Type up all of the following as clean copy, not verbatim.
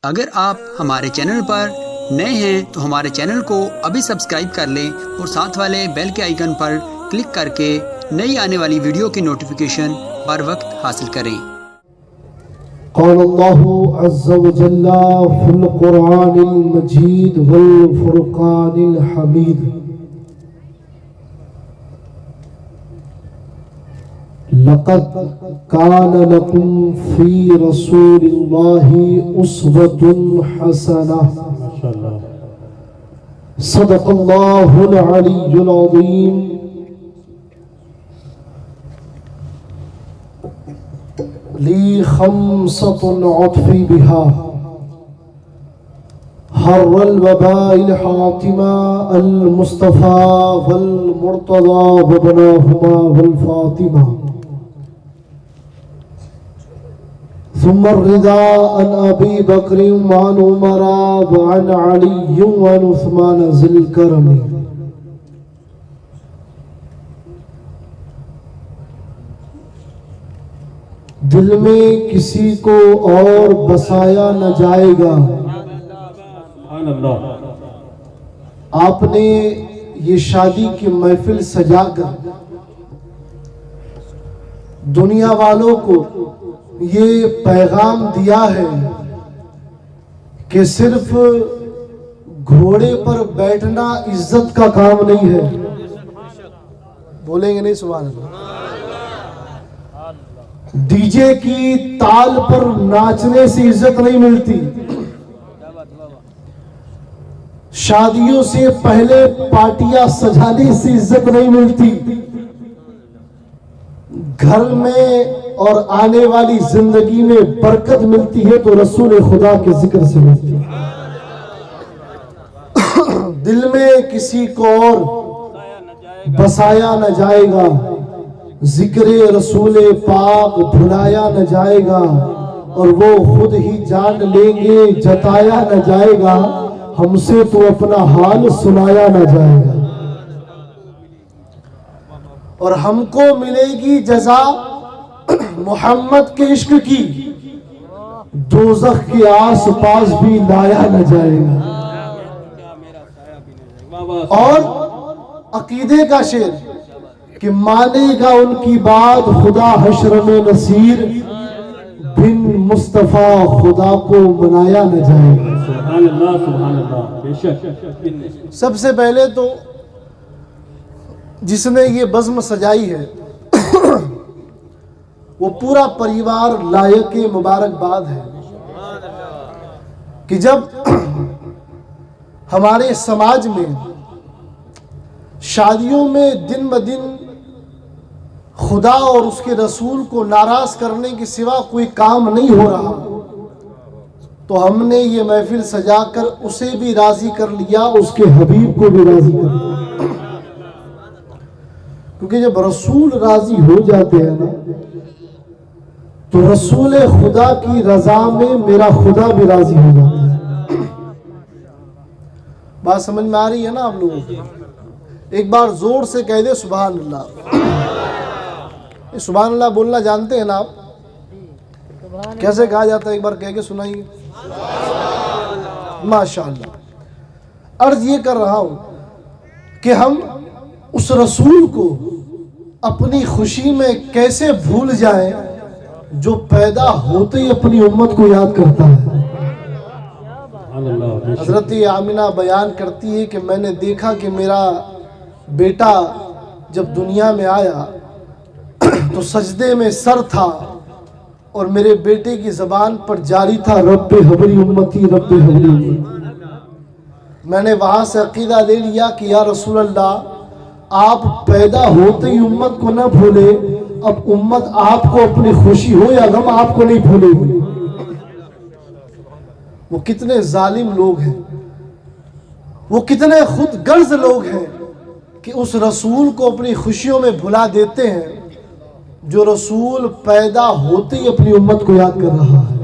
اگر آپ ہمارے چینل پر نئے ہیں تو ہمارے چینل کو ابھی سبسکرائب کر لیں اور ساتھ والے بیل کے آئیکن پر کلک کر کے نئی آنے والی ویڈیو کی نوٹیفیکیشن بر وقت حاصل کریں۔ قال اللہ عز وجل فی القرآن المجید والفرقان الحمید لقد كان لكم في رسول الله أسوة حسنة صدق الله العلي العظيم لي خمسة عطفي بها حر الوباء الحاطمة المصطفى والمرتضى وابناهما والفاطمة ثم الرضا عن أبي بكر وعن عمر وعن علي وعن عثمان ذي الكرم۔ دل میں کسی کو اور بسایا نہ جائے گا۔ آپ نے یہ شادی کی محفل سجا کر دنیا والوں کو یہ پیغام دیا ہے کہ صرف گھوڑے پر بیٹھنا عزت کا کام نہیں ہے۔ بولیں گے نہیں سبحان اللہ؟ ڈی جے کی تال پر ناچنے سے عزت نہیں ملتی، شادیوں سے پہلے پارٹیاں سجانے سے عزت نہیں ملتی، گھر میں اور آنے والی زندگی میں برکت ملتی ہے تو رسول خدا کے ذکر سے ملتی ہے۔ دل میں کسی کو اور بسایا نہ جائے گا، ذکر رسول پاک بھلایا نہ جائے گا، اور وہ خود ہی جان لیں گے جتایا نہ جائے گا، ہم سے تو اپنا حال سنایا نہ جائے گا۔ اور ہم کو ملے گی جزا محمد کے عشق کی، دوزخ کے آس پاس بھی لایا نہ جائے گا۔ اور عقیدے کا شعر کہ مانے گا ان کی بات خدا حشر میں نصیر، بن مصطفیٰ خدا کو منایا نہ جائے گا۔ سبحان اللہ سبحان اللہ، بے شک۔ سب سے پہلے تو جس نے یہ بزم سجائی ہے وہ پورا پریوار لائق مبارکباد ہے کہ جب ہمارے سماج میں شادیوں میں دن بدن خدا اور اس کے رسول کو ناراض کرنے کے سوا کوئی کام نہیں ہو رہا، تو ہم نے یہ محفل سجا کر اسے بھی راضی کر لیا، اس کے حبیب کو بھی راضی کر لیا۔ کیونکہ جب رسول راضی ہو جاتے ہیں نا تو رسول خدا کی رضا میں میرا خدا بھی راضی ہو جاتا ہے۔ بات سمجھ میں آ رہی ہے نا آپ لوگوں کو؟ ایک بار زور سے کہہ دے سبحان اللہ۔ سبحان اللہ بولنا جانتے ہیں نا آپ؟ کیسے کہا جاتا ہے ایک بار کہہ کے سنائیے؟ ماشاءاللہ۔ عرض یہ کر رہا ہوں کہ ہم اس رسول کو اپنی خوشی میں کیسے بھول جائیں جو پیدا ہوتے ہی اپنی امت کو یاد کرتا ہے۔ حضرت آمنہ بیان کرتی ہے کہ میں نے دیکھا کہ میرا بیٹا جب دنیا میں آیا تو سجدے میں سر تھا اور میرے بیٹے کی زبان پر جاری تھا رب حبری امتی رب حبری امتی۔ میں نے وہاں سے عقیدہ لے لیا کہ یا رسول اللہ آپ پیدا ہوتے ہی امت کو نہ بھولے، اب امت آپ کو اپنی خوشی ہو یا غم آپ کو نہیں بھولے گی۔ وہ کتنے ظالم لوگ ہیں، وہ کتنے خود غرض لوگ ہیں کہ اس رسول کو اپنی خوشیوں میں بھلا دیتے ہیں جو رسول پیدا ہوتے ہی اپنی امت کو یاد کر رہا ہے۔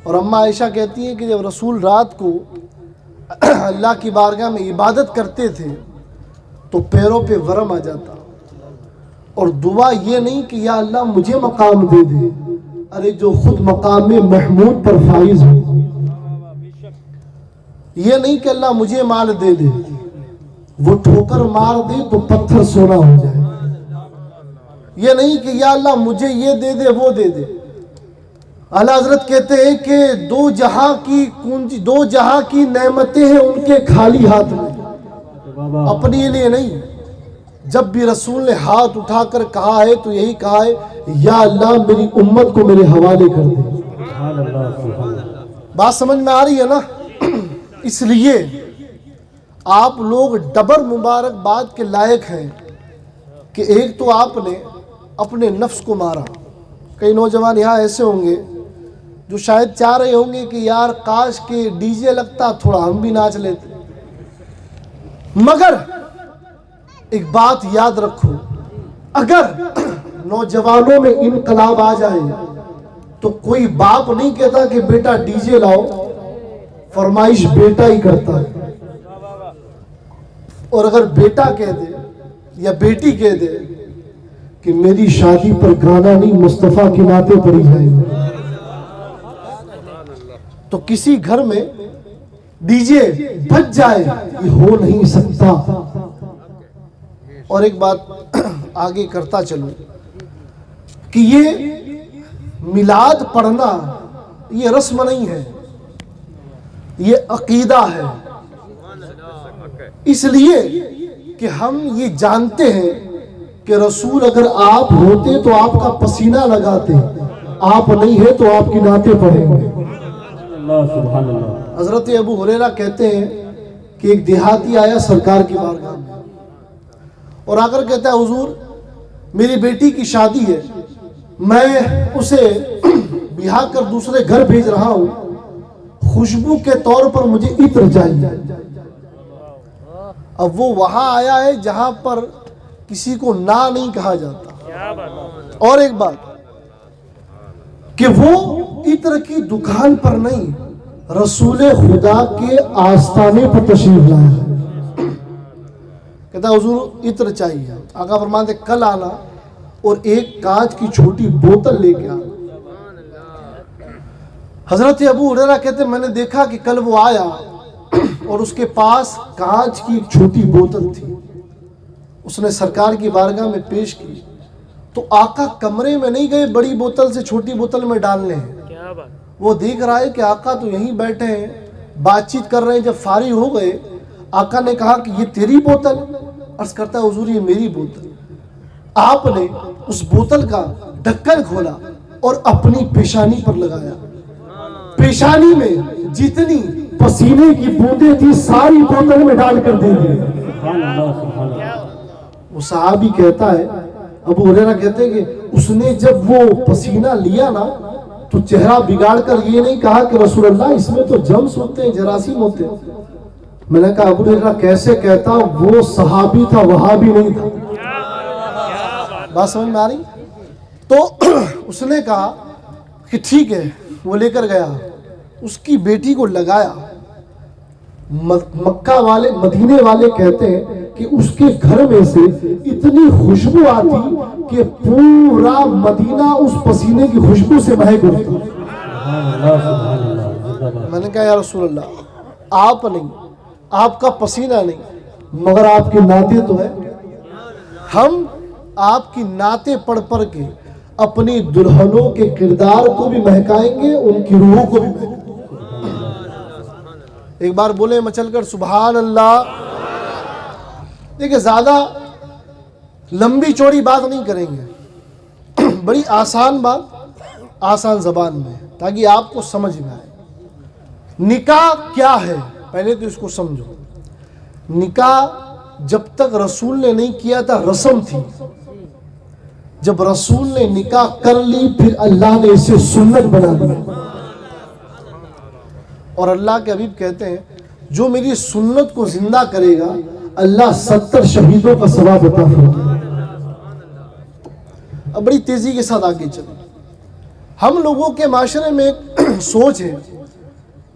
اور اماں عائشہ کہتی ہیں کہ جب رسول رات کو اللہ کی بارگاہ میں عبادت کرتے تھے تو پیروں پہ ورم آ جاتا، اور دعا یہ نہیں کہ یا اللہ مجھے مقام دے دے، ارے جو خود مقام محمود پر فائز ہو. یہ نہیں کہ اللہ مجھے مال دے دے، وہ ٹھوکر مار دے تو پتھر سونا ہو جائے. یہ نہیں کہ یا اللہ مجھے یہ دے دے وہ دے دے. اعلیٰ حضرت کہتے ہیں کہ دو جہاں کی نعمتیں ہیں ان کے خالی ہاتھ میں، اپنے لیے نہیں. جب بھی رسول نے ہاتھ اٹھا کر کہا ہے تو یہی کہا ہے یا اللہ میری امت کو میرے حوالے کر دے. بات سمجھ میں آ رہی ہے نا؟ اس لیے آپ لوگ ڈبل مبارکباد کے لائق ہیں کہ ایک تو آپ نے اپنے نفس کو مارا. کئی نوجوان یہاں ایسے ہوں گے جو شاید چاہ رہے ہوں گے کہ یار کاش کے ڈی جے لگتا تھوڑا ہم بھی ناچ لیتے. مگر ایک بات یاد رکھو، اگر نوجوانوں میں انقلاب آ جائے تو کوئی باپ نہیں کہتا کہ بیٹا ڈی جے لاؤ، فرمائش بیٹا ہی کرتا ہے. اور اگر بیٹا کہہ دے یا بیٹی کہہ دے کہ میری شادی پر گانا نہیں مصطفیٰ کی نعتیں پڑھی جائیں گی، تو کسی گھر میں ڈی جے بج جائے یہ ہو نہیں سکتا. اور ایک بات آگے کرتا چلوں کہ یہ میلاد پڑھنا یہ رسم نہیں ہے، یہ عقیدہ ہے. اس لیے کہ ہم یہ جانتے ہیں کہ رسول اگر آپ ہوتے تو آپ کا پسینہ لگاتے، آپ نہیں ہے تو آپ کی نعتیں پڑھیں گے. حضرت ابو ہریرہ کہتے ہیں کہ ایک دیہاتی آیا سرکار کی بارگاہ میں اور آ کر کہتا ہے حضور میری بیٹی کی شادی ہے، میں اسے بیاہ کر دوسرے گھر بھیج رہا ہوں، خوشبو کے طور پر مجھے عطر چاہیے. اب وہ وہاں آیا ہے جہاں پر کسی کو نہ نہیں کہا جاتا. اور ایک بات کہ وہ عطر کی دکان پر نہیں، رسول خدا کے آستانے پر تشریف لایا ہے. کہتا حضور عطر چاہیے. آقا فرماتے کل آنا اور ایک کانچ کی چھوٹی بوتل لے کے آنا. حضرت ابو ہریرہ کہتے میں نے دیکھا کہ کل وہ آیا اور اس کے پاس کانچ کی ایک چھوٹی بوتل تھی. اس نے سرکار کی بارگاہ میں پیش کی تو آقا کمرے میں نہیں گئے بڑی بوتل سے چھوٹی بوتل میں ڈالنے ہیں. وہ دیکھ رہا ہے کہ آقا تو یہیں بیٹھے ہیں بات چیت کر رہے ہیں. جب فارغ ہو گئے آقا نے کہا کہ یہ تیری بوتل؟ عرض کرتا ہے حضور یہ میری بوتل. آپ نے اس بوتل کا ڈھکن کھولا اور اپنی پیشانی پر لگایا. پیشانی میں جتنی پسینے کی بوندیں تھی ساری بوتل میں ڈال کر دے دی. وہ صحابی کہتا ہے ابو ہریرہ کہتے ہیں کہ اس نے جب وہ پسینہ لیا نا تو چہرہ بگاڑ کر یہ نہیں کہا کہ رسول اللہ اس میں تو جرمز ہوتے ہیں جراثیم ہوتے ہیں. میں نے کہا ابو ہریرہ کیسے کہتا، وہ صحابی تھا وہابی نہیں تھا. بات سمجھ میں آ رہی؟ تو اس نے کہا کہ ٹھیک ہے. وہ لے کر گیا، اس کی بیٹی کو لگایا. مکہ والے مدینے والے کہتے ہیں کہ اس کے گھر میں سے اتنی خوشبو آتی کہ پورا مدینہ اس پسینے کی خوشبو سے مہک اٹھتا. میں نے کہا یا رسول اللہ آپ نہیں، آپ کا پسینہ نہیں، مگر آپ کی نعتیں تو ہے. ہم آپ کی نعتیں پڑھ پڑھ کے اپنی دلہنوں کے کردار کو بھی مہکائیں گے، ان کی روح کو بھی مہکائیں گے. ایک بار بولے مچل کر سبحان اللہ. دیکھیں زیادہ لمبی چوڑی بات نہیں کریں گے، بڑی آسان بات آسان زبان میں تاکہ آپ کو سمجھ میں آئے. نکاح کیا ہے پہلے تو اس کو سمجھو. نکاح جب تک رسول نے نہیں کیا تھا رسم تھی. جب رسول نے نکاح کر لی پھر اللہ نے اسے سنت بنا دی. اور اللہ کے حبیب کہتے ہیں جو میری سنت کو زندہ کرے گا اللہ 70 شہیدوں کا ثواب عطا فرمائے. اب بڑی تیزی کے ساتھ آگے چلیں. ہم لوگوں کے معاشرے میں ایک سوچ ہے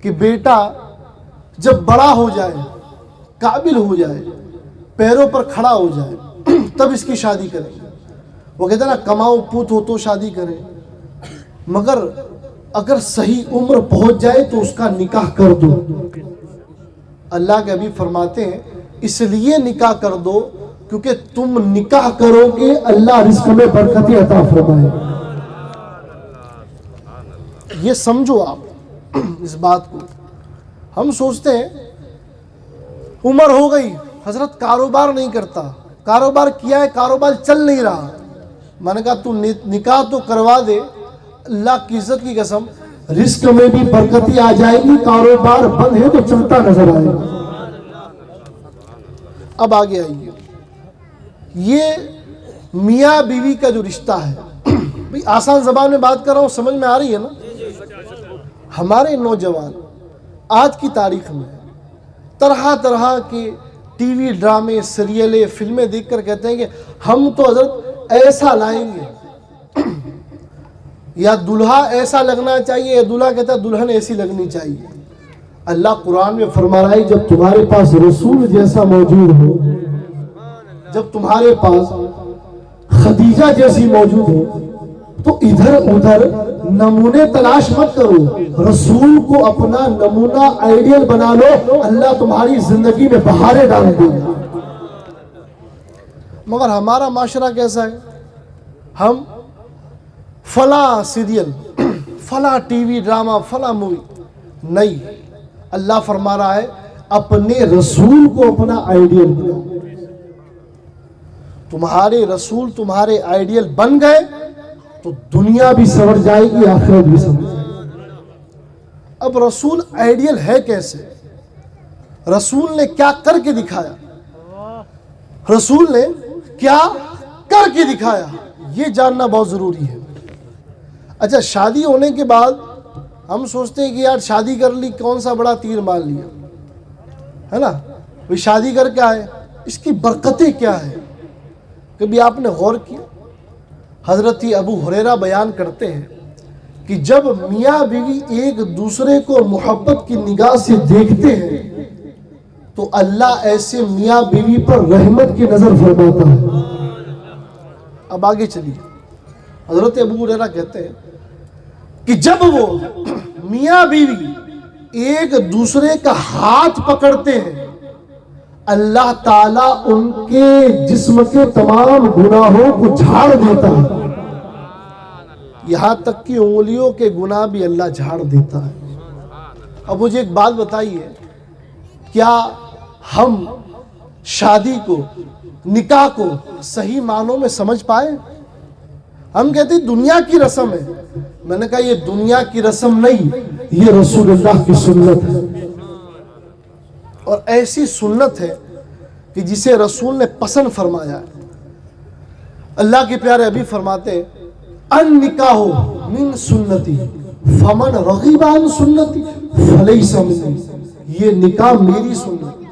کہ بیٹا جب بڑا ہو جائے، قابل ہو جائے، پیروں پر کھڑا ہو جائے تب اس کی شادی کریں. وہ کہتے ہیں نا کماؤ پوت ہو تو شادی کریں. مگر اگر صحیح عمر پہنچ جائے تو اس کا نکاح کر دو. اللہ کے حبیب فرماتے ہیں اس لیے نکاح کر دو کیونکہ تم نکاح کرو گے اللہ رزق میں برکتیں عطا فرمائے. یہ سمجھو آپ اس بات کو. ہم سوچتے ہیں عمر ہو گئی حضرت کاروبار نہیں کرتا, کاروبار کیا ہے کاروبار چل نہیں رہا. میں نے کہا تو نکاح تو کروا دے, اللہ کی عزت کی قسم رزق میں بھی برکتیں آ جائے گی, کاروبار بند ہے تو چلتا نظر آئے گا. اب آگے آئیے, یہ میاں بیوی کا جو رشتہ ہے, بھئی آسان زبان میں بات کر رہا ہوں, سمجھ میں آ رہی ہے نا. ہمارے نوجوان آج کی تاریخ میں طرح طرح کے ٹی وی ڈرامے سیریلیں فلمیں دیکھ کر کہتے ہیں کہ ہم تو حضرت ایسا لائیں گے, یا دلہا ایسا لگنا چاہیے, یا دلہا کہتا ہے دلہن ایسی لگنی چاہیے. اللہ قرآن میں فرما رہا ہے جب تمہارے پاس رسول جیسا موجود ہو, جب تمہارے پاس خدیجہ جیسی موجود ہو, تو ادھر ادھر نمونے تلاش مت کرو, رسول کو اپنا نمونہ آئیڈیل بنا لو, اللہ تمہاری زندگی میں بہاریں ڈال دے گا. مگر ہمارا معاشرہ کیسا ہے, ہم فلاں سیریل, فلاں ٹی وی ڈرامہ, فلاں مووی نہیں. اللہ فرما رہا ہے اپنے رسول کو اپنا آئیڈیل بناؤ. تمہارے رسول تمہارے آئیڈیل بن گئے تو دنیا بھی سنور جائے گی, آخرت بھی سنور جائے گی. اب رسول آئیڈیل ہے کیسے, رسول نے کیا کر کے دکھایا, رسول نے کیا کر کے دکھایا, یہ جاننا بہت ضروری ہے. اچھا, شادی ہونے کے بعد ہم سوچتے ہیں کہ یار شادی کر لی کون سا بڑا تیر مار لیا, ہے نا, وہ شادی کر کے آئے, اس کی برکتیں کیا ہے. کبھی آپ نے غور کیا, حضرت ابو ہریرہ بیان کرتے ہیں کہ جب میاں بیوی ایک دوسرے کو محبت کی نگاہ سے دیکھتے ہیں تو اللہ ایسے میاں بیوی پر رحمت کی نظر فرماتا ہے. اب آگے چلیے, حضرت ابو ہریرہ کہتے ہیں کہ جب وہ میاں بیوی ایک دوسرے کا ہاتھ پکڑتے ہیں اللہ تعالیٰ ان کے جسم کے تمام گناہوں کو جھاڑ دیتا ہے, یہاں تک کہ انگلیوں کے گناہ بھی اللہ جھاڑ دیتا ہے. اب مجھے ایک بات بتائیے, کیا ہم شادی کو, نکاح کو صحیح معنوں میں سمجھ پائے؟ ہم کہتے ہیں دنیا کی رسم ہے. میں نے کہا یہ دنیا کی رسم نہیں, یہ رسول اللہ کی سنت ہے, اور ایسی سنت ہے کہ جسے رسول نے پسند فرمایا ہے. اللہ کے پیارے حبیب فرماتے ہیں النکاح من سنتی فمن رغب عن سنتی فلیس منی, یہ نکاح میری سنت,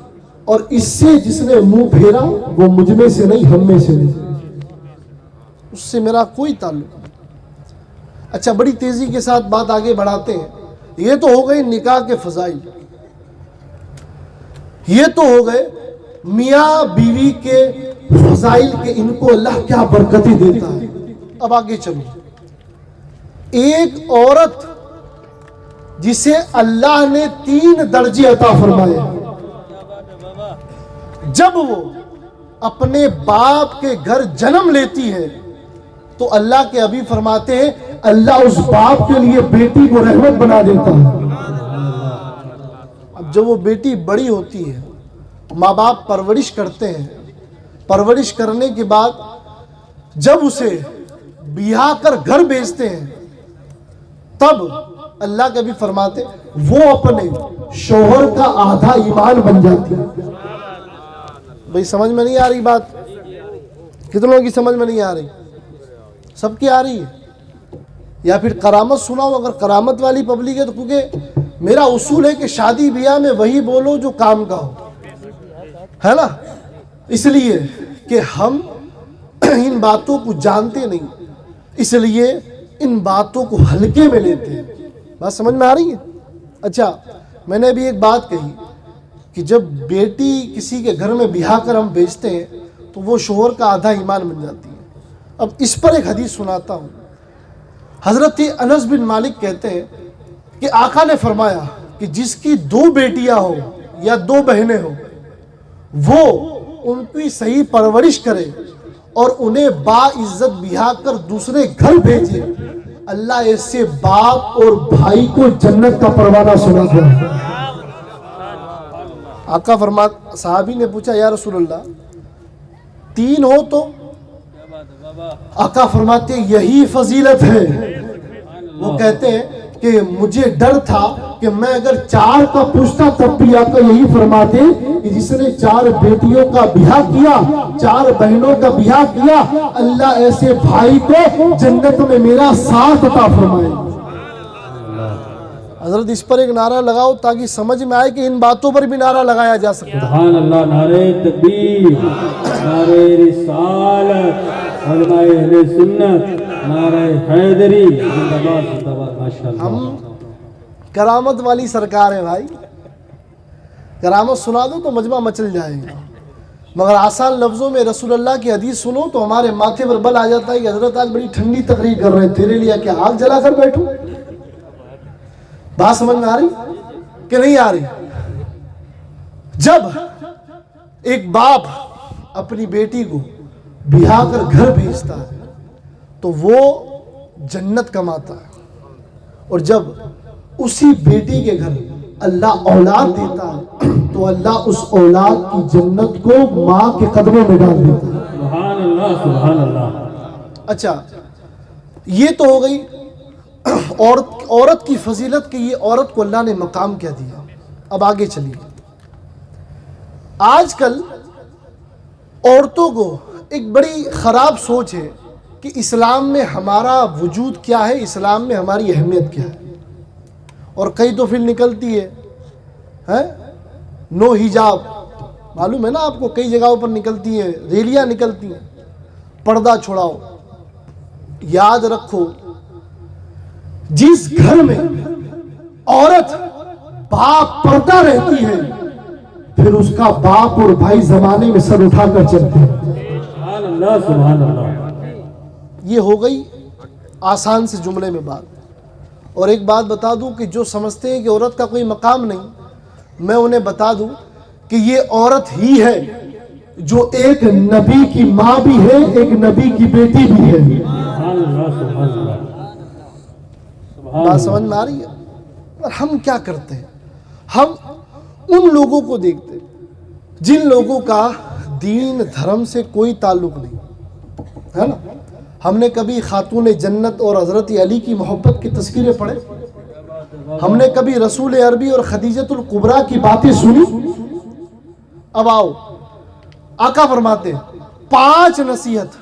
اور اس سے جس نے منہ پھیرا وہ مجھ میں سے نہیں, ہم میں سے نہیں, اس سے میرا کوئی تعلق نہیں. اچھا, بڑی تیزی کے ساتھ بات آگے بڑھاتے ہیں. یہ تو ہو گئی نکاح کے فضائل, یہ تو ہو گئے میاں بیوی کے فضائل کہ ان کو اللہ کیا برکتیں دیتا ہے. اب آگے چلو, ایک عورت جسے اللہ نے 3 درجے عطا فرمائے, جب وہ اپنے باپ کے گھر جنم لیتی ہے تو اللہ کے حبیب فرماتے ہیں اللہ اس باپ کے لیے بیٹی کو رحمت بنا دیتا ہے. اب جب وہ بیٹی بڑی ہوتی ہے, ماں باپ پرورش کرتے ہیں, پرورش کرنے کے بعد جب اسے بیاہ کر گھر بھیجتے ہیں تب اللہ کے بھی فرماتے وہ اپنے شوہر کا آدھا ایمان بن جاتی ہے. بھئی سمجھ میں نہیں آ رہی بات, کتنوں کی سمجھ میں نہیں آ رہی؟ سب کی آ رہی ہے؟ یا پھر کرامت سناؤ, اگر کرامت والی پبلک ہے تو, کیونکہ میرا اصول ہے کہ شادی بیاہ میں وہی بولو جو کام کا ہو, ہے نا, اس لیے کہ ہم ان باتوں کو جانتے نہیں, اس لیے ان باتوں کو ہلکے میں لیتے ہیں. بات سمجھ میں آ رہی ہے؟ اچھا, میں نے ابھی ایک بات کہی کہ جب بیٹی کسی کے گھر میں بیاہ کر ہم بیچتے ہیں تو وہ شوہر کا آدھا ایمان بن جاتی ہے. اب اس پر ایک حدیث سناتا ہوں. حضرت انس بن مالک کہتے ہیں کہ آقا نے فرمایا کہ جس کی 2 بیٹیاں ہو یا 2 بہنیں ہو وہ ان کی صحیح پرورش کرے اور انہیں باعزت بیاہ کر دوسرے گھر بھیجے، اللہ ایسے باپ اور بھائی کو جنت کا پروانہ سنا دے۔ آقا فرماتے، صحابی نے پوچھا یا رسول اللہ 3 ہو تو؟ آقا فرماتے یہی فضیلت ہے۔ وہ کہتے ہیں کہ مجھے ڈر تھا کہ میں اگر 4 کا پوچھتا تب بھی آقا یہی فرماتے کہ جس نے 4 بیٹیوں کا بیاہ کیا، 4 بہنوں کا بیاہ کیا، اللہ ایسے بھائی کو جنت میں میرا ساتھ عطا فرمائے۔ حضرت اس پر ایک نعرہ لگاؤ تاکہ سمجھ میں آئے کہ ان باتوں پر بھی نعرہ لگایا جا سکتا ہے۔ سبحان اللہ، نعرہ تکبیر، نعرہ رسالت، علماء اہل سنت، نعرہ حیدری، زندہ باد زندہ باد، ماشاءاللہ۔ ہم کرامت والی سرکار ہیں بھائی، کرامت سنا دو تو مجمع مچل جائے گا، مگر آسان لفظوں میں رسول اللہ کی حدیث سنو تو ہمارے ماتھے پر بل آ جاتا ہے کہ حضرت آج بڑی ٹھنڈی تقریر کر رہے ہیں، تیرے لیے کیا آگ جلا کر بیٹھوں؟ بات سمجھ میں آ رہی کہ نہیں آ رہی؟ جب ایک باپ اپنی بیٹی کو بیاہ کر گھر بھیجتا ہے تو وہ جنت کماتا ہے، اور جب اسی بیٹی کے گھر اللہ اولاد دیتا ہے تو اللہ اس اولاد کی جنت کو ماں کے قدموں میں ڈال دیتا ہے۔ سبحان اللہ، سبحان اللہ۔ اچھا، یہ تو ہو گئی عورت کی فضیلت کہ یہ عورت کو اللہ نے مقام کیا دیا۔ اب آگے چلیے، آج کل عورتوں کو ایک بڑی خراب سوچ ہے کہ اسلام میں ہمارا وجود کیا ہے، اسلام میں ہماری اہمیت کیا ہے، اور کئی تو پھر نکلتی ہے نو حجاب، معلوم ہے نا آپ کو، کئی جگہوں پر نکلتی ہیں، ریلیاں نکلتی ہیں، پردہ چھڑاؤ۔ یاد رکھو جس گھر میں عورت باپ پردہ رہتی ہے پھر اس کا باپ اور بھائی زمانے میں سر اٹھا کر چلتے ہیں۔ سبحان اللہ، سبحان اللہ۔ یہ ہو گئی آسان سے جملے میں بات۔ اور ایک بات بتا دوں کہ جو سمجھتے ہیں کہ عورت کا کوئی مقام نہیں، میں انہیں بتا دوں کہ یہ عورت ہی ہے جو ایک نبی کی ماں بھی ہے، ایک نبی کی بیٹی بھی ہے۔ سبحان اللہ، سبحان اللہ۔ بات سمجھ میں آ رہی ہے؟ اور ہم کیا کرتے ہیں؟ ہم ان لوگوں کو دیکھتے ہیں جن لوگوں کا دین دھرم سے کوئی تعلق نہیں ہے نا۔ ہم نے کبھی خاتون جنت اور حضرت علی کی محبت کی تذکرے پڑھے؟ ہم نے کبھی رسول عربی اور خدیجۃ الکبریٰ کی باتیں سنی؟ اب آؤ، آقا فرماتے ہیں 5 نصیحت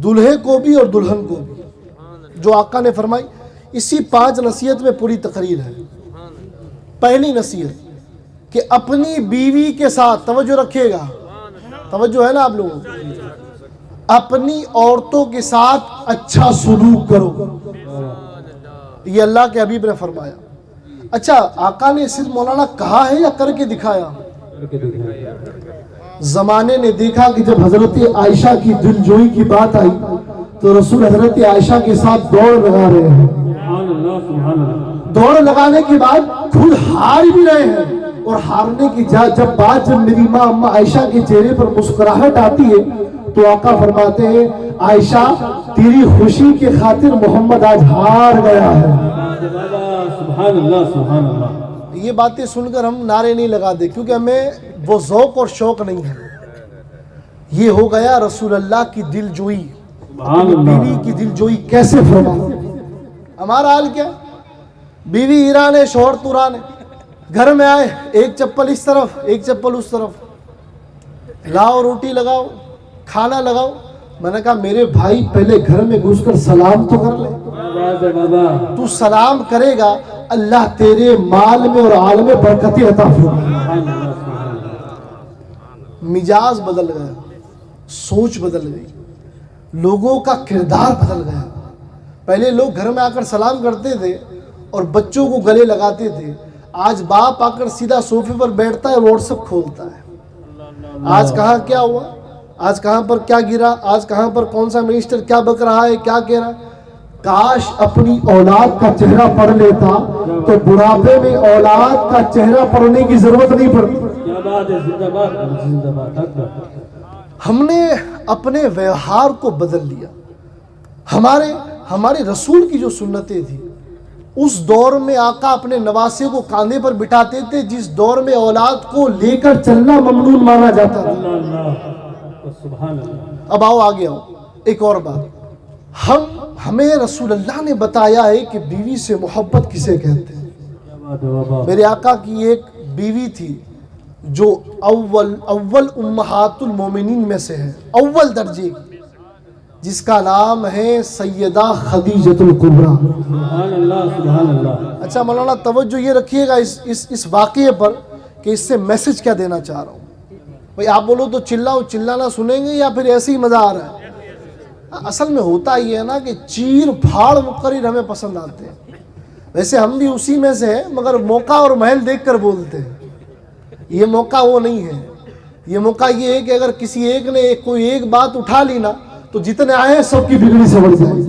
دلہے کو بھی اور دلہن کو بھی، جو آقا نے فرمائی اسی 5 نصیحت میں پوری تقریر ہے۔ پہلی نصیحت کہ اپنی بیوی کے ساتھ، توجہ رکھیے گا، توجہ ہے نا آپ لوگوں، اپنی عورتوں کے ساتھ اچھا سلوک کرو، یہ اللہ کے حبیب نے فرمایا۔ اچھا، آقا نے صرف مولانا کہا ہے یا کر کے دکھایا؟ زمانے نے دیکھا کہ جب حضرت عائشہ کی دلجوئی کی بات آئی تو رسول حضرت عائشہ کے ساتھ دوڑ لگا رہے ہیں، سبحان اللہ، سبحان اللہ۔ دوڑ لگانے کے بعد خود ہار بھی رہے ہیں، اور ہارنے کی جب میری ماں اماں عائشہ کے چہرے پر مسکراہٹ آتی ہے تو آقا فرماتے ہیں عائشہ تیری خوشی کی خاطر محمد آج ہار گیا ہے۔ سبحان اللہ، سبحان اللہ۔ یہ باتیں سن کر ہم نعرے نہیں لگا دے کیونکہ ہمیں وہ ذوق اور شوق نہیں ہے۔ یہ ہو گیا رسول اللہ کی دل جوئی، سبحان اللہ۔ بیوی کی دل جوئی کیسے فرماتے؟ ہمارا حال کیا؟ بیوی ایران ہے، شوہر توران ہے، گھر میں آئے ایک چپل اس طرف ایک چپل اس طرف، لاؤ روٹی لگاؤ، کھانا لگاؤ۔ میں نے کہا میرے بھائی پہلے گھر میں گھس کر سلام تو کر لے، تو سلام کرے گا اللہ تیرے مال میں اور عالم میں برکتیں عطا فرمائے۔ مزاج بدل گیا، سوچ بدل گئی، لوگوں کا کردار بدل گیا۔ پہلے لوگ گھر میں آ کر سلام کرتے تھے اور بچوں کو گلے لگاتے تھے، آج باپ آ کر سیدھا صوفے پر بیٹھتا ہے، واٹس ایپ کھولتا ہے، آج کہاں کیا ہوا، آج کہاں پر کیا گرا، آج کہاں پر کون سا منسٹر کیا بک رہا ہے، کیا کہہ رہا ہے۔ کاش اپنی اولاد کا چہرہ پڑھ لیتا تو بڑھاپے میں اولاد کا چہرہ پڑھنے کی ضرورت نہیں پڑتی. کیا بات ہے، زندہ باد زندہ باد. ہم نے اپنے ویوہار کو بدل لیا. ہمارے رسول کی جو سنتیں تھیں اس دور میں آقا اپنے نواسے کو کاندھے پر بٹھاتے تھے جس دور میں اولاد کو لے کر چلنا ممنون مانا جاتا تھا. سبحان اللہ. اب آگے آؤ. ایک اور بات، ہمیں رسول اللہ نے بتایا ہے کہ بیوی سے محبت کسے کہتے ہیں. میرے آقا کی ایک بیوی تھی جو اول امہات المومنین میں سے ہے، اول درجے کی، جس کا نام ہے سیدہ خدیجۃ الکبریٰ. سبحان اللہ سبحان اللہ. اچھا مولانا توجہ یہ رکھیے گا اس واقعے پر کہ اس سے میسج کیا دینا چاہ رہا ہوں. بھئی آپ بولو تو چلانا سنیں گے یا پھر ایسے ہی مزہ آ رہا ہے؟ اصل میں ہوتا یہ ہے نا کہ چیر پھاڑ مقرر ہمیں پسند آتے ہیں. ویسے ہم بھی اسی میں سے ہیں مگر موقع اور محل دیکھ کر بولتے ہیں. یہ موقع وہ نہیں ہے. یہ موقع یہ ہے کہ اگر کسی ایک نے کوئی ایک بات اٹھا لی نا تو جتنے آئے ہیں سب کی بگڑی سے بڑھ جائے،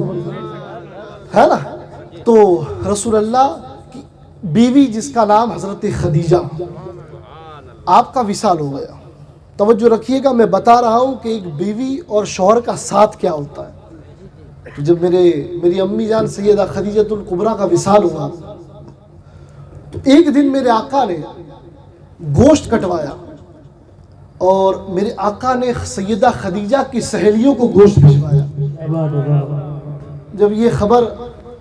ہے نا. تو رسول اللہ کی بیوی جس کا نام حضرت خدیجہ، آپ کا وصال ہو گیا. توجہ رکھیے گا، میں بتا رہا ہوں کہ ایک بیوی اور شوہر کا ساتھ کیا ہوتا ہے. تو جب میری امی جان سیدہ خدیجۃ الکبریٰ کا وصال ہوا تو ایک دن میرے آقا نے گوشت کٹوایا اور میرے آقا نے سیدہ خدیجہ کی سہیلیوں کو گوشت بھجوایا. جب یہ خبر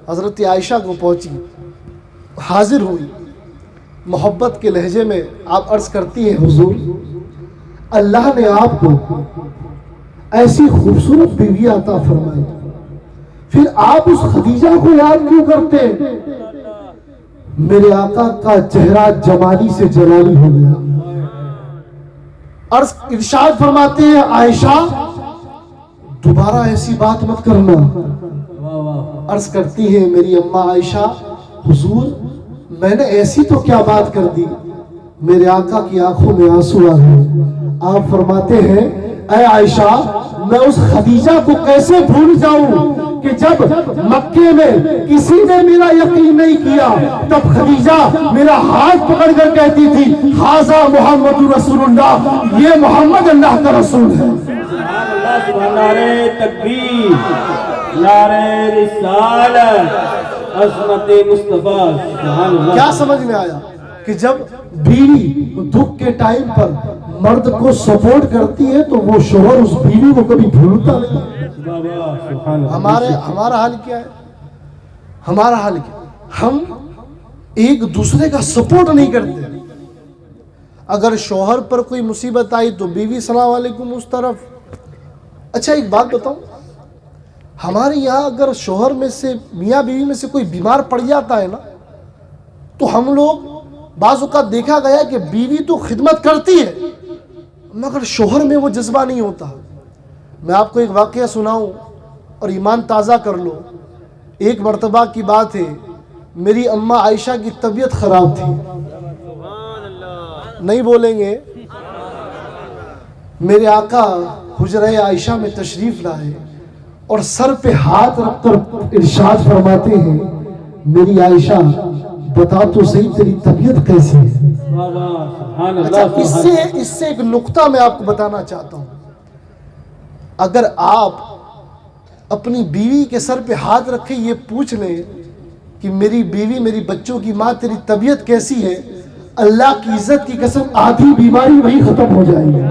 حضرت عائشہ کو پہنچی، حاضر ہوئی، محبت کے لہجے میں آپ عرض کرتی ہیں حضور اللہ نے آپ کو ایسی خوبصورت بیوی عطا فرمائی، پھر آپ اس خدیجہ کو یاد کیوں کرتے؟ میرے آقا کا چہرہ جمالی سے جلالی ہو گیا. ارشاد فرماتے ہیں عائشہ دوبارہ ایسی بات مت کرنا. عرض کرتی ہے میری اماں عائشہ حضور میں نے ایسی تو کیا بات کر دی؟ میرے آقا کی آنکھوں میں آنسو آ گئے. آپ فرماتے ہیں اے عائشہ میں اس خدیجہ کو کیسے بھول جاؤں کہ جب مکے میں کسی نے میرا یقین نہیں کیا تب خدیجہ میرا ہاتھ پکڑ کر کہتی تھی ھذا محمد رسول اللہ، یہ محمد اللہ کا رسول ہے. سبحان اللہ سبحان اللہ. نعرہ تکبیر، نعرہ رسالت، عظمت مصطفیٰ. سبحان اللہ. کیا سمجھ میں آیا کہ جب بیوی دکھ کے ٹائم پر مرد کو سپورٹ کرتی ہے تو وہ شوہر اس بیوی کو کبھی بھولتا نہیں. ہمارا حال کیا ہے؟ ہمارا حال کیا؟ ہم ایک دوسرے کا سپورٹ نہیں کرتے. اگر شوہر پر کوئی مصیبت آئی تو بیوی السلام علیکم اس طرف. اچھا ایک بات بتاؤں، ہمارے یہاں اگر شوہر میں سے میاں بیوی میں سے کوئی بیمار پڑ جاتا ہے نا تو ہم لوگ بعض اوقات دیکھا گیا کہ بیوی تو خدمت کرتی ہے مگر شوہر میں وہ جذبہ نہیں ہوتا. میں آپ کو ایک واقعہ سناؤں اور ایمان تازہ کر لو. ایک مرتبہ کی بات ہے، میری اماں عائشہ کی طبیعت خراب تھی. نہیں بولیں گے؟ میرے آقا حجرہ عائشہ میں تشریف لائے اور سر پہ ہاتھ رکھ کر ارشاد فرماتے ہیں میری عائشہ بتا تو صحیح تیری طبیعت کیسی ہے. اچھا اس سے ایک نقطہ میں آپ کو بتانا چاہتا ہوں. اگر آپ اپنی بیوی کے سر پہ ہاتھ رکھے یہ پوچھ لیں کہ میری بیوی میری بچوں کی ماں تیری طبیعت کیسی ہے، اللہ کی عزت کی قسم آدھی بیماری وہی ختم ہو جائے گی.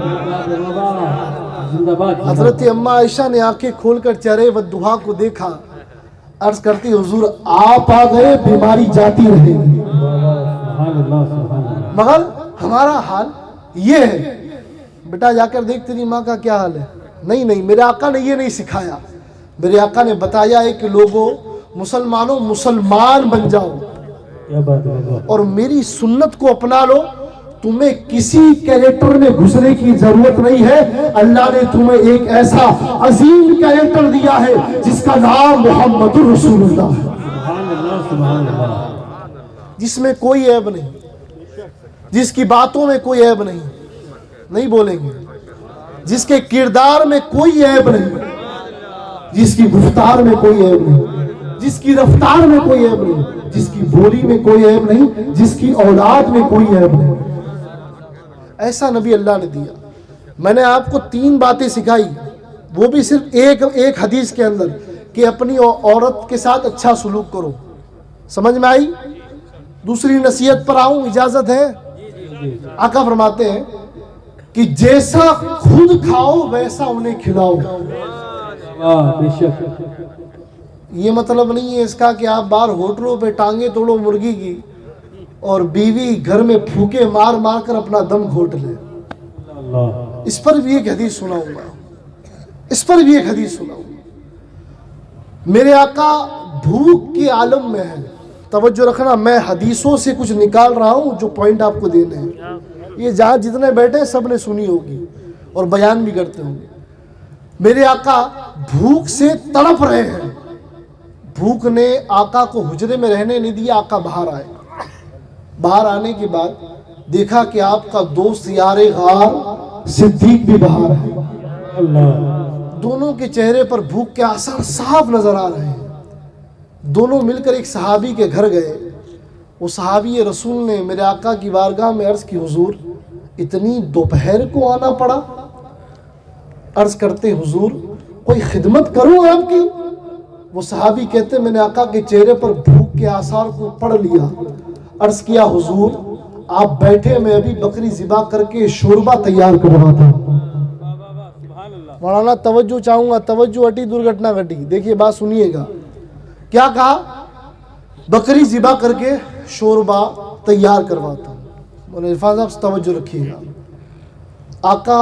حضرت اماں عائشہ نے آنکھیں کھول کر چہرے والضحیٰ کو دیکھا. عرض کرتی حضور آپ آ گئے بیماری جاتی رہے گی. مگر ہمارا حال یہ ہے بیٹا جا کر دیکھ تیری ماں کا کیا حال ہے. نہیں میرے آقا نے یہ نہیں سکھایا. میرے آقا نے بتایا ہے کہ لوگوں مسلمانوں مسلمان بن جاؤ اور میری سنت کو اپنا لو. تمہیں کسی کیریکٹر میں گھسنے کی ضرورت نہیں ہے. اللہ نے تمہیں ایک ایسا عظیم کیریکٹر دیا ہے جس کا نام محمد رسول اللہ ہے، جس میں کوئی عیب نہیں، جس کی باتوں میں کوئی عیب نہیں بولیں گے، جس کے کردار میں کوئی عیب نہیں، جس کی گفتار میں کوئی عیب نہیں. جس کی رفتار میں کوئی عیب نہیں، جس کی بولی میں کوئی عیب نہیں، جس کی اولاد میں کوئی عیب نہیں، ایسا نبی اللہ نے دیا۔ میں نے آپ کو 3 باتیں سکھائی، وہ بھی صرف ایک حدیث کے اندر، کہ اپنی عورت کے ساتھ اچھا سلوک کرو۔ سمجھ میں آئی؟ دوسری نصیحت پر آؤں، اجازت ہے؟ آقا فرماتے ہیں کہ جیسا خود کھاؤ ویسا انہیں کھلاؤ۔ بے شک یہ مطلب نہیں ہے اس کا کہ آپ باہر ہوٹلوں پہ ٹانگیں توڑو مرغی کی اور بیوی گھر میں پھوکے مار مار کر اپنا دم گھوٹ لے۔ اللہ اس پر بھی ایک حدیث سناؤں گا، اس پر بھی ایک حدیث سناؤں گا۔ میرے آقا بھوک کے عالم میں ہے، توجہ رکھنا، میں حدیثوں سے کچھ نکال رہا ہوں جو پوائنٹ آپ کو دینے ہیں۔ یہ جہاں جتنے بیٹھے ہیں سب نے سنی ہوگی اور بیان بھی کرتے ہوں گے۔ میرے آقا بھوک سے تڑپ رہے ہیں، بھوک نے آقا کو حجرے میں رہنے نہیں دیا، آقا باہر آئے۔ باہر آنے کے بعد دیکھا کہ آپ کا دوست یار غار صدیق بھی باہر ہے۔ اللہ دونوں کے چہرے پر بھوک کے آثار صاف نظر آ رہے ہیں۔ دونوں مل کر ایک صحابی کے گھر گئے۔ وہ صحابی رسول نے میرے آقا کی بارگاہ میں عرض کی، حضور اتنی دوپہر کو آنا پڑا؟ عرض کرتے، حضور کوئی خدمت کروں آپ کی؟ وہ صحابی کہتے، میں نے آقا کے چہرے پر بھوک کے آثار کو پڑھ لیا۔ عرض کیا، حضور آپ بیٹھے، میں ابھی بکری ذبح کر کے شوربہ تیار کر رہا تھا۔ مولانا توجہ چاہوں گا، توجہ ہٹی درگھٹنا گھٹی، دیکھیے بات سنیے گا۔ کیا کہا؟ بکری ذبح کر کے شوربہ تیار کرواتا ہوں۔ مولانا عرفان صاحب توجہ رکھیے گا۔ آقا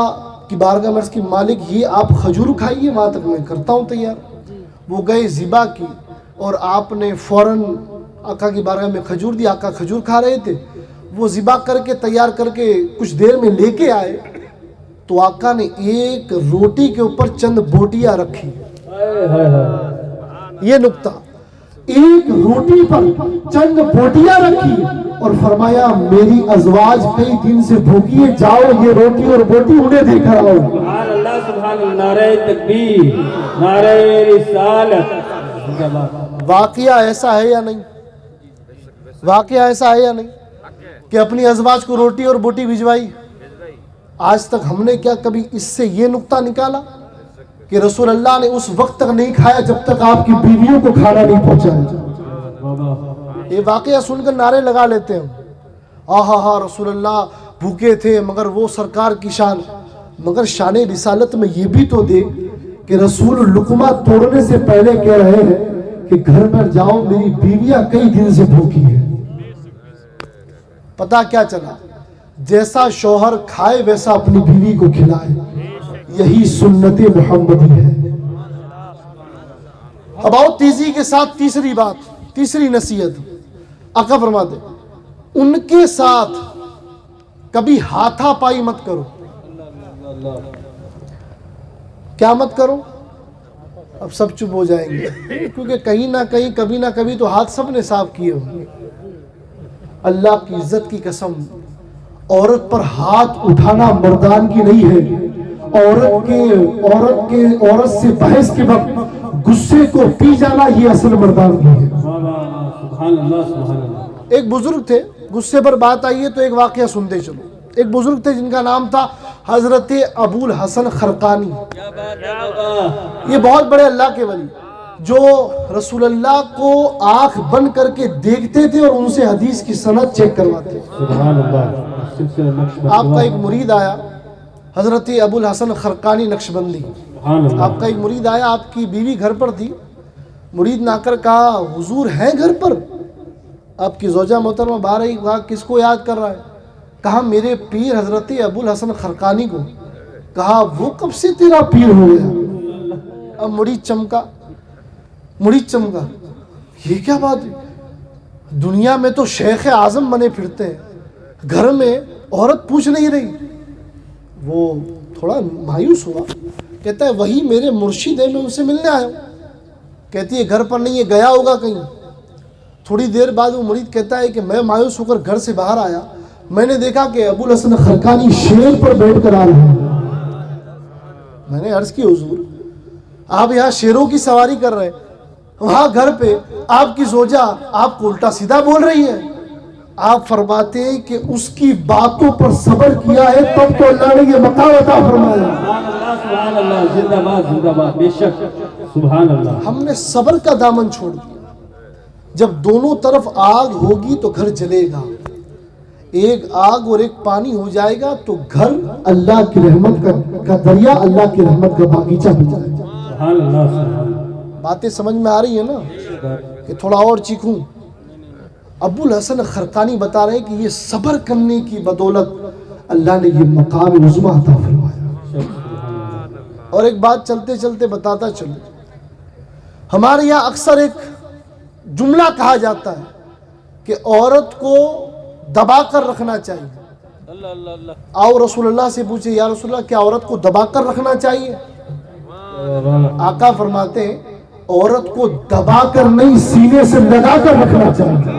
کی بارگاہ میں عرض کی، مالک یہ آپ کھجور کھائیے، وہاں تک میں کرتا ہوں تیار۔ وہ گئے ذبح کی اور آپ نے فوراً آقا کی بارگاہ میں کھجور دی۔ آقا کھجور کھا رہے تھے، وہ ذبح کر کے تیار کر کے کچھ دیر میں لے کے آئے تو آقا نے ایک روٹی کے اوپر چند بوٹیاں رکھی۔ یہ نکتہ، ایک روٹی پر چند بوٹیاں رکھی اور فرمایا، میری ازواج کئی دن سے بھوکی ہے، جاؤ یہ روٹی اور بوٹی انہیں دے کر آؤ۔ سبحان اللہ سبحان اللہ، نعرہ تکبیر، نعرہ رسالت۔ واقعہ ایسا ہے یا نہیں؟ واقعہ ایسا ہے یا نہیں کہ اپنی ازواج کو روٹی اور بوٹی بھجوائی؟ آج تک ہم نے کیا کبھی اس سے یہ نکتہ نکالا کہ رسول اللہ نے اس وقت تک نہیں کھایا جب تک آپ کی بیویوں کو کھانا نہیں پہنچایا؟ یہ واقعہ سن کر نعرے لگا لیتے ہیں، ہاں رسول اللہ بھوکے تھے، مگر وہ سرکار کی شان۔ مگر شان رسالت میں یہ بھی تو دے کہ رسول لقمہ توڑنے سے پہلے کہہ رہے ہیں کہ گھر پر جاؤ، میری بیویاں کئی دن سے بھوکی ہیں۔ پتہ کیا چلا؟ جیسا شوہر کھائے ویسا اپنی بیوی کو کھلائے، یہی سنت محمدی ہے۔ اب آؤ تیزی کے ساتھ تیسری بات، تیسری نصیحت۔ آقا فرماتے ان کے ساتھ کبھی ہاتھا پائی مت کرو۔ کیا مت کرو؟ اب سب چپ ہو جائیں گے، کیونکہ کہیں نہ کہیں کبھی نہ کبھی تو ہاتھ سب نے صاف کیے ہوں۔ اللہ کی عزت کی قسم، عورت پر ہاتھ اٹھانا مردان کی نہیں ہے۔ عورت سے بحث کے وقت غصے کو پی جانا یہ اصل مردان کی ہے۔ سبحان اللہ سبحان اللہ۔ ایک بزرگ تھے، غصے پر بات آئی ہے تو ایک واقعہ سنتے چلو۔ ایک بزرگ تھے جن کا نام تھا حضرت ابو الحسن خرقانی۔ یہ بہت بڑے اللہ کے ولی، جو رسول اللہ کو آنکھ بند کر کے دیکھتے تھے اور ان سے حدیث کی سند چیک کرواتے تھے۔ سبحان اللہ۔ آپ کا ایک مرید آیا، حضرت ابو الحسن خرقانی نقشبندی، آپ کا ایک مرید آیا، آپ کی بیوی گھر پر تھی۔ مرید نے آ کر کہا، حضور ہیں گھر پر؟ آپ کی زوجہ محترمہ باہر آئی، کہا کس کو یاد کر رہا ہے؟ کہا میرے پیر حضرت ابو الحسن خرقانی کو۔ کہا وہ کب سے تیرا پیر ہو گیا؟ اب مرید چمکا، یہ کیا بات ہے؟ دنیا میں تو شیخ اعظم بنے پھرتے ہیں، گھر میں عورت پوچھ نہیں رہی۔ وہ تھوڑا مایوس ہوا، کہتا ہے وہی میرے مرشد ہے، میں ان سے ملنے آیا ہوں۔ کہتی ہے گھر پر نہیں ہے، گیا ہوگا کہیں۔ تھوڑی دیر بعد وہ مرید کہتا ہے کہ میں مایوس ہو کر گھر سے باہر آیا، میں نے دیکھا کہ ابو الحسن خرقانی شیر پر بیٹھ کر آ رہے ہیں۔ میں نے عرض کی حضور آپ یہاں شیروں کی سواری کر رہے ہیں؟ وہاں گھر پہ آپ کی زوجہ آپ کو الٹا سیدھا بول رہی ہے، آپ فرماتے ہیں کہ اس کی باتوں پر صبر کیا ہے تب تو اللہ نے یہ مقام عطا فرمایا۔ سبحان اللہ، زندہ باد زندہ باد، بے شک، سبحان اللہ۔ ہم نے صبر کا دامن چھوڑ دیا۔ جب دونوں طرف آگ ہوگی تو گھر جلے گا، ایک آگ اور ایک پانی ہو جائے گا تو گھر اللہ کی رحمت کا دریا، اللہ کی رحمت کا باغیچہ بن جائے گا۔ سبحان اللہ، سبحان اللہ۔ باتیں سمجھ میں آ رہی ہے نا کہ تھوڑا اور چیکھوں؟ ابو الحسن خرقانی بتا رہے ہیں کہ یہ صبر کرنے کی بدولت اللہ نے یہ مقام عظمہ عطا فرمایا۔ اور ایک بات چلتے چلتے بتاتا چلوں، ہمارے یہاں اکثر ایک جملہ کہا جاتا ہے کہ عورت کو دبا کر رکھنا چاہیے۔ آؤ رسول اللہ سے پوچھے، یا رسول اللہ کیا عورت کو دبا کر رکھنا چاہیے؟ آقا فرماتے ہیں عورت کو دبا کر نہیں، سینے سے لگا کر رکھنا چاہیے۔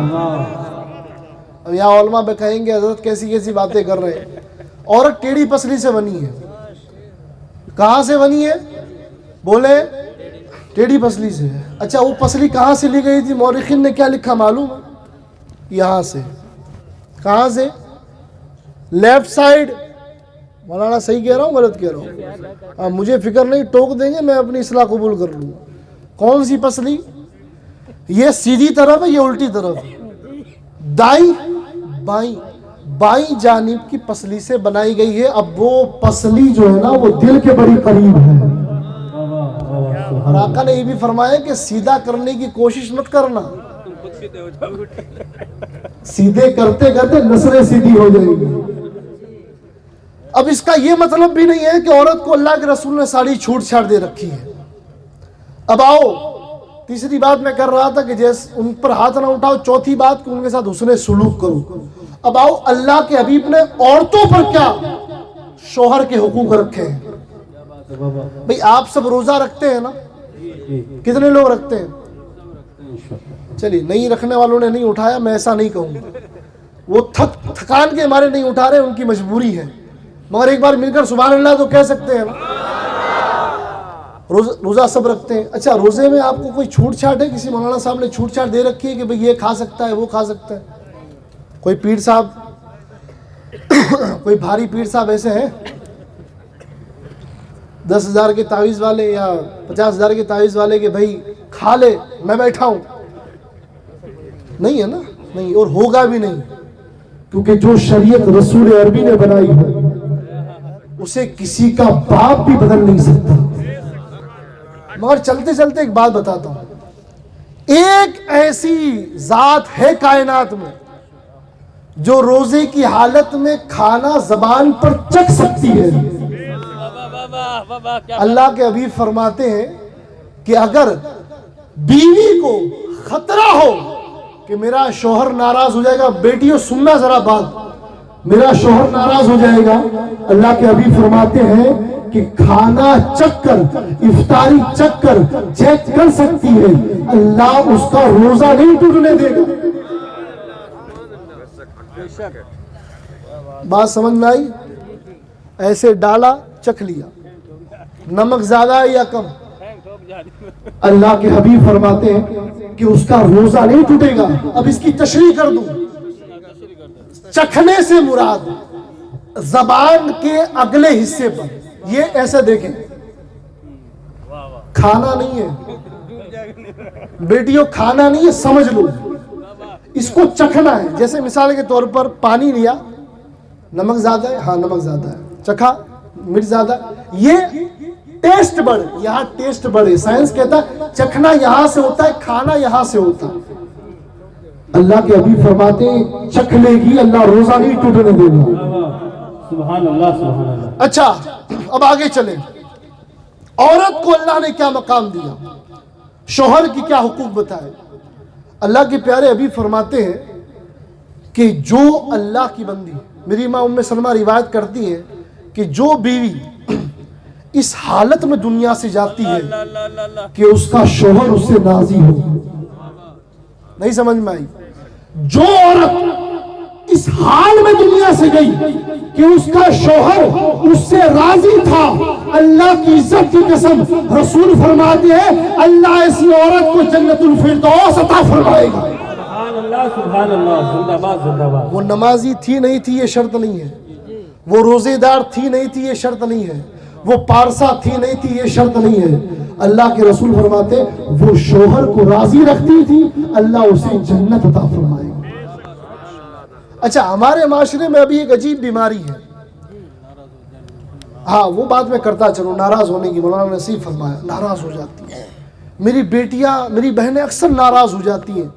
اب یہاں علماء پہ کہیں گے حضرت کیسی کیسی باتیں کر رہے ہیں۔ عورت ٹیڑھی پسلی سے بنی ہے۔ کہاں سے بنی ہے؟ بولے ٹیڑھی پسلی سے۔ اچھا وہ پسلی کہاں سے لی گئی تھی؟ مورخین نے کیا لکھا معلوم ہے؟ یہاں سے۔ کہاں سے؟ Left side. مولانا صحیح کہہ رہا ہوں غلط کہہ رہا ہوں؟ مجھے فکر نہیں، ٹوک دیں گے، میں اپنی اصلاح قبول کر لوں گا۔ کون سی پسلی؟ یہ سیدھی طرف ہے، یہ الٹی طرف ہے، دائیں بائیں، بائیں جانب کی پسلی سے بنائی گئی ہے۔ اب وہ پسلی جو ہے نا وہ دل کے بڑی قریب ہے۔ اور آقا نے یہ بھی فرمایا کہ سیدھا کرنے کی کوشش مت کرنا، سیدھے کرتے کرتے نسلیں سیدھی ہو جائیں گی۔ اب اس کا یہ مطلب بھی نہیں ہے کہ عورت کو اللہ کے رسول نے ساری چھوٹ چھاٹ دے رکھی ہے۔ اب آؤ تیسری بات میں کر رہا تھا کہ جیسے ان پر ہاتھ نہ اٹھاؤ، چوتھی بات کہ ان کے ساتھ حسن سلوک کرو۔ اب آؤ اللہ کے حبیب نے عورتوں پر کیا شوہر کے حقوق رکھے ہیں۔ بھئی آپ سب روزہ رکھتے ہیں نا؟ کتنے لوگ رکھتے ہیں؟ چلیے نہیں رکھنے والوں نے نہیں اٹھایا، میں ایسا نہیں کہوں گا، وہ تھکان کے ہمارے نہیں اٹھا رہے، ان کی مجبوری ہے، مگر ایک بار مل کر سبحان اللہ تو کہہ سکتے ہیں نا۔ روزہ سب رکھتے ہیں۔ اچھا روزے میں آپ کو کوئی چھوٹ چھاٹ ہے؟ کسی مولانا صاحب نے چھوٹ چھاٹ دے رکھی ہے کہ بھئی یہ کھا سکتا ہے وہ کھا سکتا ہے؟ کوئی پیر صاحب کوئی بھاری پیر صاحب ایسے ہیں 10,000 کے تعویذ والے یا 50,000 کے تعویذ والے کہ بھئی کھا لے میں بیٹھا ہوں؟ نہیں ہے نا، نہیں، اور ہوگا بھی نہیں، کیونکہ جو شریعت رسول عربی نے بنائی ہے اسے کسی کا باپ بھی بدل نہیں سکتا۔ مگر چلتے چلتے ایک بات بتاتا ہوں، ایک ایسی ذات ہے کائنات میں جو روزے کی حالت میں کھانا زبان پر چکھ سکتی ہے۔ اللہ کے حبیب فرماتے ہیں کہ اگر بیوی کو خطرہ ہو کہ میرا شوہر ناراض ہو جائے گا، بیٹیوں سننا ذرا بات، میرا شوہر ناراض ہو جائے گا، اللہ کے حبیب فرماتے ہیں کہ کھانا چکھ کر، افطاری چکھ کر چیک کر سکتی ہے، اللہ اس کا روزہ نہیں ٹوٹنے دے گا۔ بات سمجھ میں آئی؟ ایسے ڈالا چکھ لیا، نمک زیادہ ہے یا کم، اللہ کے حبیب فرماتے ہیں کہ اس کا روزہ نہیں ٹوٹے گا۔ اب اس کی تشریح کر دوں، چکھنے سے مراد زبان کے اگلے حصے پر، یہ ایسا دیکھیں، کھانا نہیں ہے بیٹیوں، کھانا نہیں ہے، سمجھ لو، اس کو چکھنا ہے۔ جیسے مثال کے طور پر پانی لیا، نمک زیادہ ہے، ہاں نمک زیادہ ہے، چکھا، مرچ زیادہ، یہ ٹیسٹ بڑ، یہاں ٹیسٹ بڑے، سائنس کہتا ہے چکھنا یہاں سے ہوتا ہے، کھانا یہاں سے ہوتا ہے۔ اللہ کے حبیب فرماتے ہیں چکھ لے گی، اللہ روزہ نہیں ٹوٹنے دے گا۔ سبحان اللہ، سبحان اللہ۔ اچھا اب آگے چلیں، عورت کو اللہ نے کیا مقام دیا، شوہر کی کیا حقوق بتائے۔ اللہ کے پیارے حبیب فرماتے ہیں کہ جو اللہ کی بندی، میری ماں ام سلمہ روایت کرتی ہے کہ جو بیوی اس حالت میں دنیا سے جاتی ہے کہ اس کا شوہر اس سے راضی ہو، نہیں سمجھ میں آئی، جو عورت اس حال میں دنیا سے گئی کہ اس کا شوہر اس سے راضی تھا. اللہ کی عزت کی قسم رسول فرماتے ہیں اللہ ایسی عورت کو جنت الفردوس عطا فرمائے گا. سبحان اللہ زندہ باد زندہ باد. وہ نمازی تھی نہیں تھی یہ شرط نہیں ہے, وہ روزے دار تھی نہیں تھی یہ شرط نہیں ہے, وہ پارسا تھی نہیں تھی یہ شرط نہیں ہے. اللہ کے رسول فرماتے وہ شوہر کو راضی رکھتی تھی, اللہ اسے جنت عطا فرمائے گا. اچھا, ہمارے معاشرے میں ابھی ایک عجیب بیماری ہے, ہاں وہ بات میں کرتا چلوں, ناراض ہونے کی مولانا نصیب فرمایا, ناراض ہو جاتی ہیں میری بیٹیاں, میری بہنیں اکثر ناراض ہو جاتی ہیں.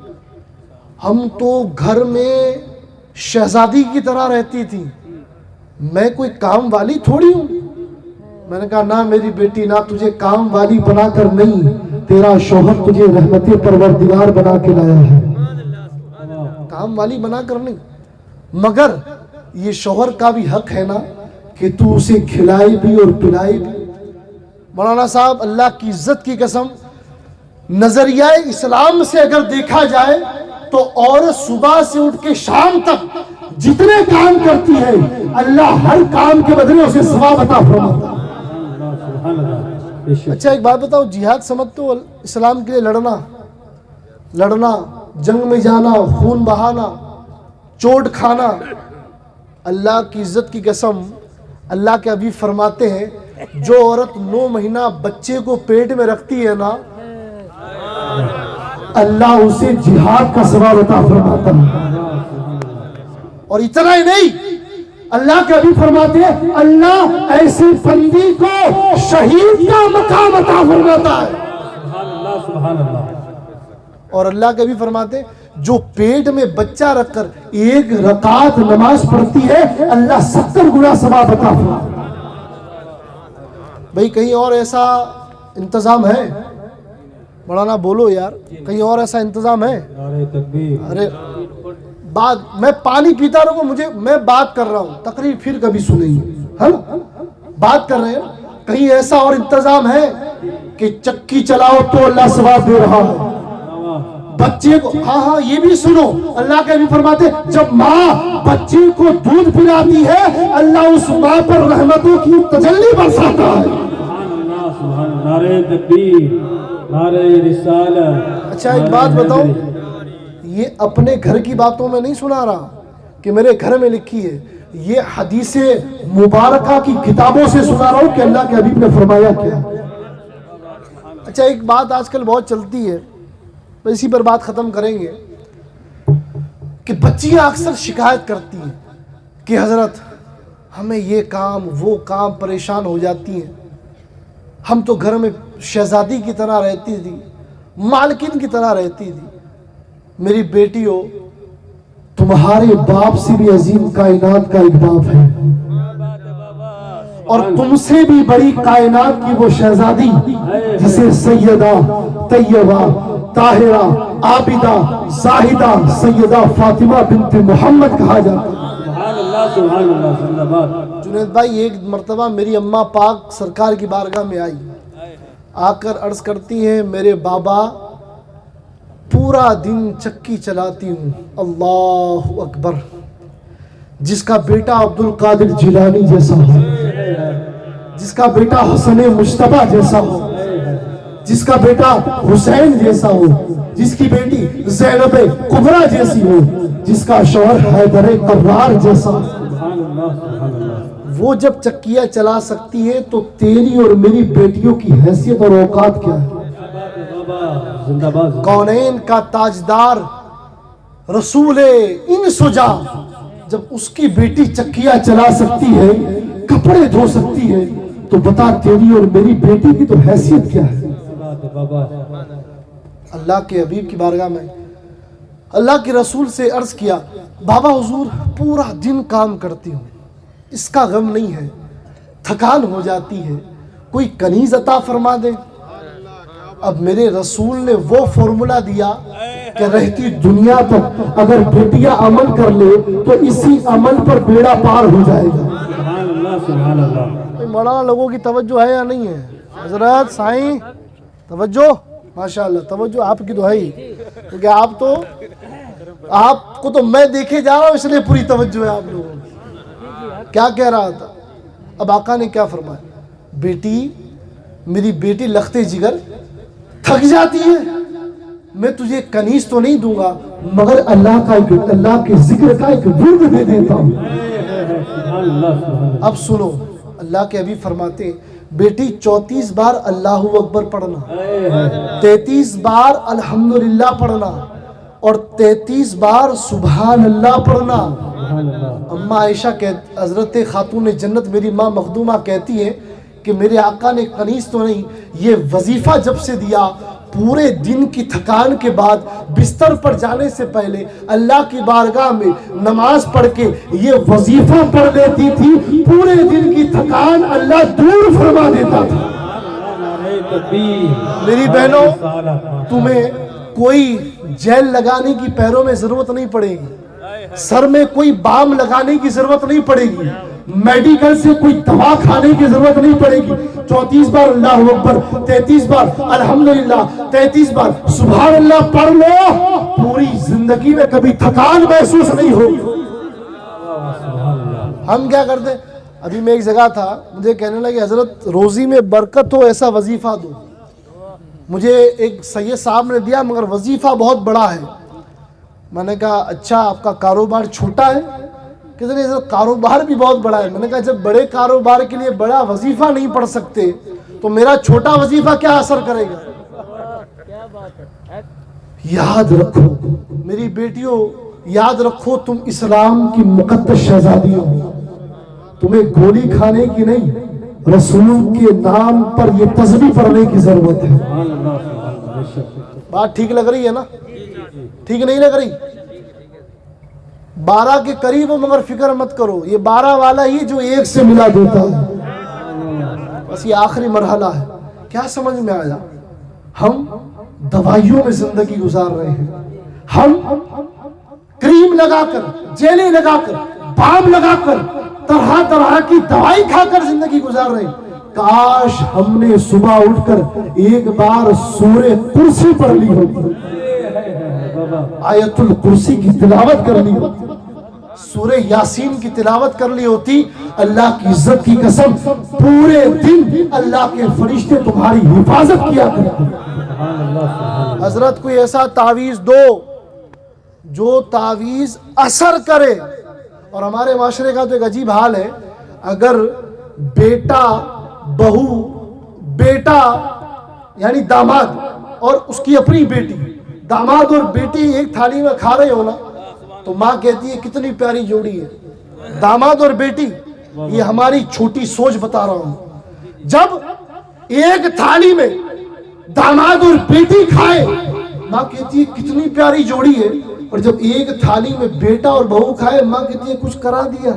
ہم تو گھر میں شہزادی کی طرح رہتی تھی, میں کوئی کام والی تھوڑی ہوں. میں نے کہا نہ میری بیٹی, نہ تجھے کام والی بنا کر نہیں, تیرا شوہر تجھے رحمت پروردگار بنا کے لایا ہے, کام والی بنا کر نہیں. مگر یہ شوہر کا بھی حق ہے نا کہ تو اسے کھلائے بھی اور پلائے بھی. مولانا صاحب اللہ کی عزت کی قسم نظریہ اسلام سے اگر دیکھا جائے تو عورت صبح سے اٹھ کے شام تک جتنے کام کرتی ہے اللہ ہر کام کے بدلے اسے ثواب عطا فرماتا ہے. اچھا ایک بات بتاؤ, جہاد سمجھتے ہو اسلام کے لیے لڑنا, جنگ میں جانا, خون بہانا, چوٹ کھانا. اللہ کی عزت کی قسم اللہ کے حبیب فرماتے ہیں جو عورت 9 مہینہ بچے کو پیٹ میں رکھتی ہے نا, اللہ اسے جہاد کا ثواب عطا فرماتا ہے. اور اتنا ہی نہیں, اللہ کے حبیب فرماتے ہیں اللہ ایسی بندی کو شہید کا مقام عطا فرماتا ہے. سبحان اللہ. اور اللہ کے بھی فرماتے ہیں جو پیٹ میں بچہ رکھ کر 1 رکعت نماز پڑھتی ہے اللہ 70 گنا ثواب عطا فرماتا ہے. بھئی کہیں اور ایسا انتظام ہے؟ مولانا بولو یار, کہیں اور ایسا انتظام ہے؟ ارے بات, میں پانی پیتا رہوں, میں بات کر رہا ہوں, تقریر پھر کبھی سنیں گے, بات کر رہے ہیں. کہیں ایسا اور انتظام ہے کہ چکی چلاؤ تو اللہ ثواب دے رہا ہے بچے کو؟ ہاں یہ بھی سنو, اللہ کے بھی فرماتے جب ماں بچے کو دودھ پلاتی ہے اللہ اس ماں پر رحمتوں کی تجلی برساتا ہے. سبحان اللہ. نعرہ تکبیر, نعرہ رسالت. اچھا ایک بات بتاؤ, یہ اپنے گھر کی باتوں میں نہیں سنا رہا کہ میرے گھر میں لکھی ہے, یہ حدیث مبارکہ کی کتابوں سے سنا رہا ہوں کہ اللہ کے حبیب نے فرمایا کیا. اچھا ایک بات آج کل بہت چلتی ہے, اسی پر بات ختم کریں گے, کہ بچیاں اکثر شکایت کرتی ہیں کہ حضرت ہمیں یہ کام وہ کام, پریشان ہو جاتی ہیں. ہم تو گھر میں شہزادی کی طرح رہتی تھی, مالکن کی طرح رہتی تھی. میری بیٹی ہو, تمہارے باپ سے بھی عظیم کائنات کا ایک باپ ہے, اور تم سے بھی بڑی کائنات کی وہ شہزادی جسے سیدہ طیبہ طاہرہ عابدہ زاہدہ سیدہ فاطمہ بنت محمد کہا جاتا ہے. سبحان اللہ سبحان اللہ زندہ باد. جنید بھائی ایک مرتبہ میری اماں پاک سرکار کی بارگاہ میں آئی, آ کر عرض کرتی ہیں میرے بابا پورا دن چکی چلاتی ہوں, اللہ اکبر, جس کا بیٹا عبد القادر جیلانی جیسا ہو, جس کا بیٹا حسن مجتبیٰ جیسا ہو, جس کا بیٹا حسین جیسا ہو, جس کی بیٹی زینب کبریٰ جیسی ہو, جس کا شوہر حیدر قرار جیسا ہو. وہ جب چکیاں چلا سکتی ہے تو تیری اور میری بیٹیوں کی حیثیت اور اوقات کیا ہے؟ کونین کا تاجدار رسول انس و جاں جب اس کی بیٹی چکیاں چلا سکتی ہے, کپڑے دھو سکتی ہے, تو بتا تیری اور میری بیٹی کی تو حیثیت کیا ہے؟ اللہ کے حبیب کی بارگاہ میں اللہ کے رسول سے عرض کیا بابا حضور پورا دن کام کرتی ہوں, اس کا غم نہیں ہے, تھکان ہو جاتی ہے, کوئی کنیز عطا فرما دے. اب میرے رسول نے وہ فارمولا دیا کہ رہتی دنیا تک اگر بیٹیاں عمل کر لے تو اسی عمل پر بیڑا پار ہو جائے گا. سبحان اللہ سبحان اللہ. مولانا لوگوں کی توجہ ہے یا نہیں ہے؟ حضرات سائیں توجہ, ماشاءاللہ توجہ آپ کی تو ہے ہی, کیونکہ آپ کو تو میں دیکھے جا رہا ہوں، اس لیے پوری توجہ ہے آپ لوگوں کی. کیا کہہ رہا تھا؟ اب آقا نے کیا فرمایا؟ بیٹی، میری بیٹی لختے جگر تھک جاتی ہے، میں تجھے کنیز تو نہیں دوں گا مگر اللہ کے ذکر کا ایک ورد دے دیتا ہوں. اب سنو، اللہ کے حبیب فرماتے ہیں بیٹی 34 بار اللہ اکبر پڑھنا، 33 بار الحمدللہ پڑھنا اور 33 بار سبحان اللہ پڑھنا. اماں عائشہ حضرت خاتون جنت میری ماں مخدومہ کہتی ہے کہ میرے آقا نے کنیز تو نہیں، یہ وظیفہ جب سے دیا پورے دن کی تھکان کے بعد بستر پر جانے سے پہلے اللہ کی بارگاہ میں نماز پڑھ کے یہ وظیفہ پڑھ لیتی تھی، پورے دن کی تھکان اللہ دور فرما دیتا تھا. میری بہنوں، تمہیں کوئی جیل لگانے کی پیروں میں ضرورت نہیں پڑے گی، سر میں کوئی بام لگانے کی ضرورت نہیں پڑے گی، میڈیکل سے کوئی دوا کھانے کی ضرورت نہیں پڑے گی. 34 بار اللہ اکبر، 33 بار الحمدللہ، 33 بار سبحان اللہ پڑھ لو، پوری زندگی میں کبھی تھکان محسوس نہیں ہوگی. ہم کیا کرتے؟ ابھی میں ایک جگہ تھا، مجھے کہنے لگے حضرت روزی میں برکت ہو ایسا وظیفہ دو. مجھے ایک سید صاحب نے دیا مگر وظیفہ بہت بڑا ہے. میں نے کہا اچھا آپ کا کاروبار چھوٹا ہے؟ کہتے ہیں حضرت کاروبار بھی بہت بڑا ہے. میں نے کہا جب بڑے کاروبار کے لیے بڑا وظیفہ نہیں پڑھ سکتے تو میرا چھوٹا وظیفہ کیا اثر کرے گا؟ یاد رکھو میری بیٹیوں، یاد رکھو تم اسلام کی مقدس شہزادی ہو. تمہیں گولی کھانے کی نہیں، رسول کے نام پر یہ تسبیح پڑھنے کی ضرورت ہے. بات ٹھیک لگ رہی ہے نا؟ ٹھیک نہیں لگ رہی؟ 12 کے قریب ہو مگر فکر مت کرو، یہ 12 والا ہی جو 1 سے ملا دیتا ہے. بس یہ آخری مرحلہ ہے. کیا سمجھ میں آیا؟ ہم دوائیوں میں زندگی گزار رہے ہیں، ہم کریم لگا کر، جیلیں لگا کر، بام لگا کر، طرح طرح کی دوائی کھا کر زندگی گزار رہے ہیں. کاش ہم نے صبح اٹھ کر ایک بار سورہ کرسی پڑھ لی ہوتی، آیت الکرسی کی تلاوت کر لی ہوتی، سورہ یاسین کی تلاوت کر لی ہوتی. اللہ کی عزت کی قسم پورے دن اللہ کے فرشتے تمہاری حفاظت کیا کرتے. حضرت کوئی ایسا تعویذ دو جو تعویذ اثر کرے. اور ہمارے معاشرے کا تو ایک عجیب حال ہے، اگر بیٹا بہو، بیٹا یعنی داماد اور اس کی اپنی بیٹی، داماد اور بیٹی ایک تھالی میں کھا رہے ہو نا تو ماں کہتی ہے کتنی پیاری جوڑی ہے، داماد اور بیٹی. یہ ہماری چھوٹی سوچ بتا رہا ہوں. جب ایک تھالی میں داماد اور بیٹی کھائے ماں کہتی ہے کتنی پیاری جوڑی ہے، اور جب ایک تھالی میں بیٹا اور بہو کھائے ماں کہتی ہے کچھ کرا دیا،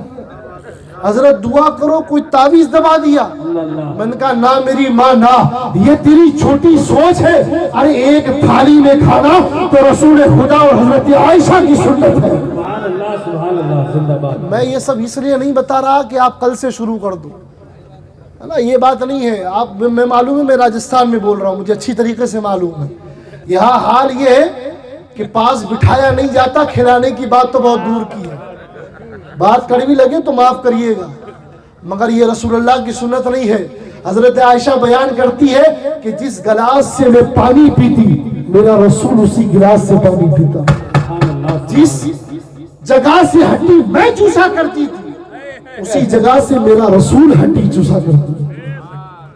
حضرت دعا کرو کوئی تعویذ دبا دیا. میں نے کہا نہ میری ماں نہ، یہ تیری چھوٹی سوچ ہے. ارے ایک تھالی میں کھانا تو رسول خدا اور حضرت عائشہ کی سنت ہے. میں یہ سب اس لیے نہیں بتا رہا کہ آپ کل سے شروع کر دو، ہے نا، یہ بات نہیں ہے. آپ میں معلوم ہے میں راجستھان میں بول رہا ہوں، مجھے اچھی طریقے سے معلوم ہے. یہاں حال یہ ہے کہ پاس بٹھایا نہیں جاتا، کھلانے کی بات تو بہت دور کی ہے. بات کڑوی لگے تو معاف کریے گا مگر یہ رسول اللہ کی سنت نہیں ہے. حضرت عائشہ بیان کرتی ہے کہ جس گلاس سے میں پانی پیتی میرا رسول اسی گلاس سے پانی پیتا، جس جگہ سے ہڈی میں چوسا کرتی تھی اسی جگہ سے میرا رسول ہڈی چوسا کرتا.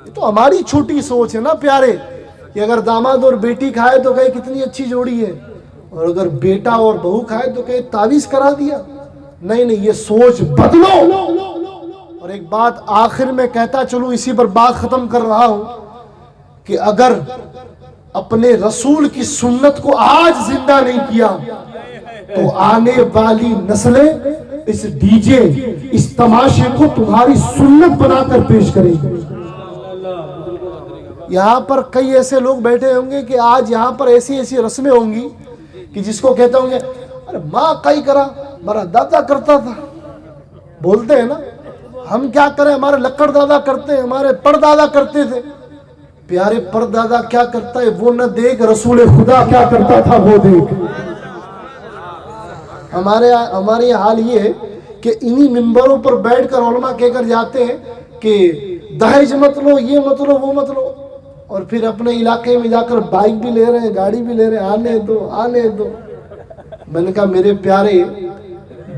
یہ تو ہماری چھوٹی سوچ ہے نا پیارے، کہ اگر داماد اور بیٹی کھائے تو کہے کتنی اچھی جوڑی ہے، اور اگر بیٹا اور بہو کھائے تو کہے تعویذ کرا دیا. نہیں نہیں، یہ سوچ بدلو. اور ایک بات آخر میں کہتا چلوں، اسی پر بات ختم کر رہا ہوں، کہ اگر اپنے رسول کی سنت کو آج زندہ نہیں کیا تو آنے والی نسلیں اس ڈی جے، اس تماشے کو تمہاری سنت بنا کر پیش کریں گے. یہاں پر کئی ایسے لوگ بیٹھے ہوں گے کہ آج یہاں پر ایسی ایسی رسمیں ہوں گی کہ جس کو کہتے ہوں گے ارے ماں کئی کرا، ہمارا دادا کرتا تھا. بولتے ہیں نا، ہم کیا کریں، ہمارے لکڑ دادا کرتے ہیں، ہمارے پڑ دادا کرتے تھے. پیارے پڑ دادا کیا کرتا ہے وہ نہ دیکھ، رسول خدا کیا کرتا تھا وہ دیکھ. ہمارے حال یہ ہے کہ انہی ممبروں پر بیٹھ کر علماء کہہ کر جاتے ہیں کہ دہیج مت لو، یہ مت لو، وہ مت لو، اور پھر اپنے علاقے میں جا کر بائک بھی لے رہے ہیں، گاڑی بھی لے رہے ہیں، آنے دو آنے دو۔ میں نے کہا میرے پیارے،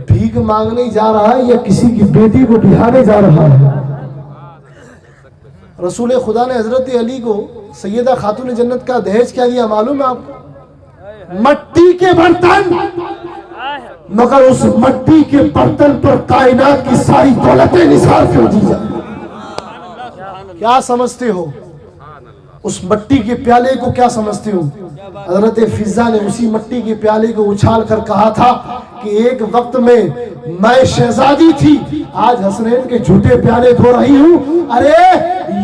بھیک مانگنے جا رہا ہے یا کسی کی بیٹی کو بہانے جا رہا ہے؟ رسول خدا نے حضرت علی کو سیدہ خاتون جنت کا دہیج کیا دیا معلوم ہے آپ کو؟ مٹی کے برتن، مگر اس مٹی کے برتن پر کائنات کی ساری دولتیں نثار کر دی جائیں۔ کیا سمجھتے ہو اس مٹی کے پیالے کو؟ کیا سمجھتے ہو؟ حضرت فضہ نے اسی مٹی کے پیالے کو اچھال کر کہا تھا کہ ایک وقت میں شہزادی تھی، آج حسنین کے جھوٹے پیالے دھو رہی ہوں۔ ارے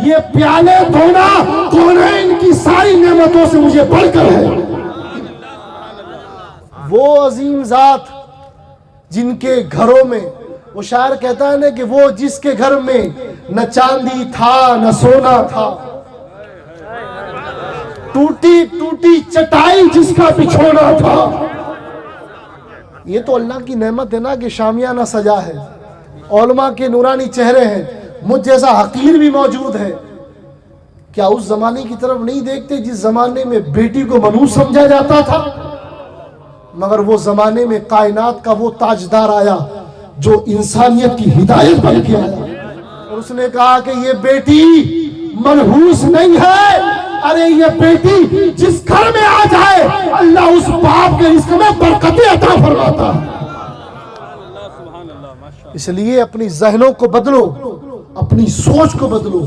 یہ پیالے دھونا کونین کی ساری نعمتوں سے مجھے بڑھ کر ہے۔ وہ عظیم ذات جن کے گھروں میں، وہ شاعر کہتا ہے نا کہ وہ جس کے گھر میں نہ چاندی تھا نہ سونا تھا، ٹوٹی ٹوٹی چٹائی جس کا بچھونا تھا۔ یہ تو اللہ کی نعمت ہے نا کہ شامیانہ سجا ہے، علماء کے نورانی چہرے ہیں، مجھ جیسا حقیر بھی موجود ہے۔ کیا اس زمانے کی طرف نہیں دیکھتے جس زمانے میں بیٹی کو منحوس سمجھا جاتا تھا؟ مگر وہ زمانے میں کائنات کا وہ تاجدار آیا جو انسانیت کی ہدایت بن کے آیا، اور اس نے کہا کہ یہ بیٹی منحوس نہیں ہے، ارے یہ بیٹی جس گھر میں آ جائے اللہ اس باپ کے رزق میں برکتیں عطا فرماتا ہے۔ اس لیے اپنی ذہنوں کو بدلو، اپنی سوچ کو بدلو،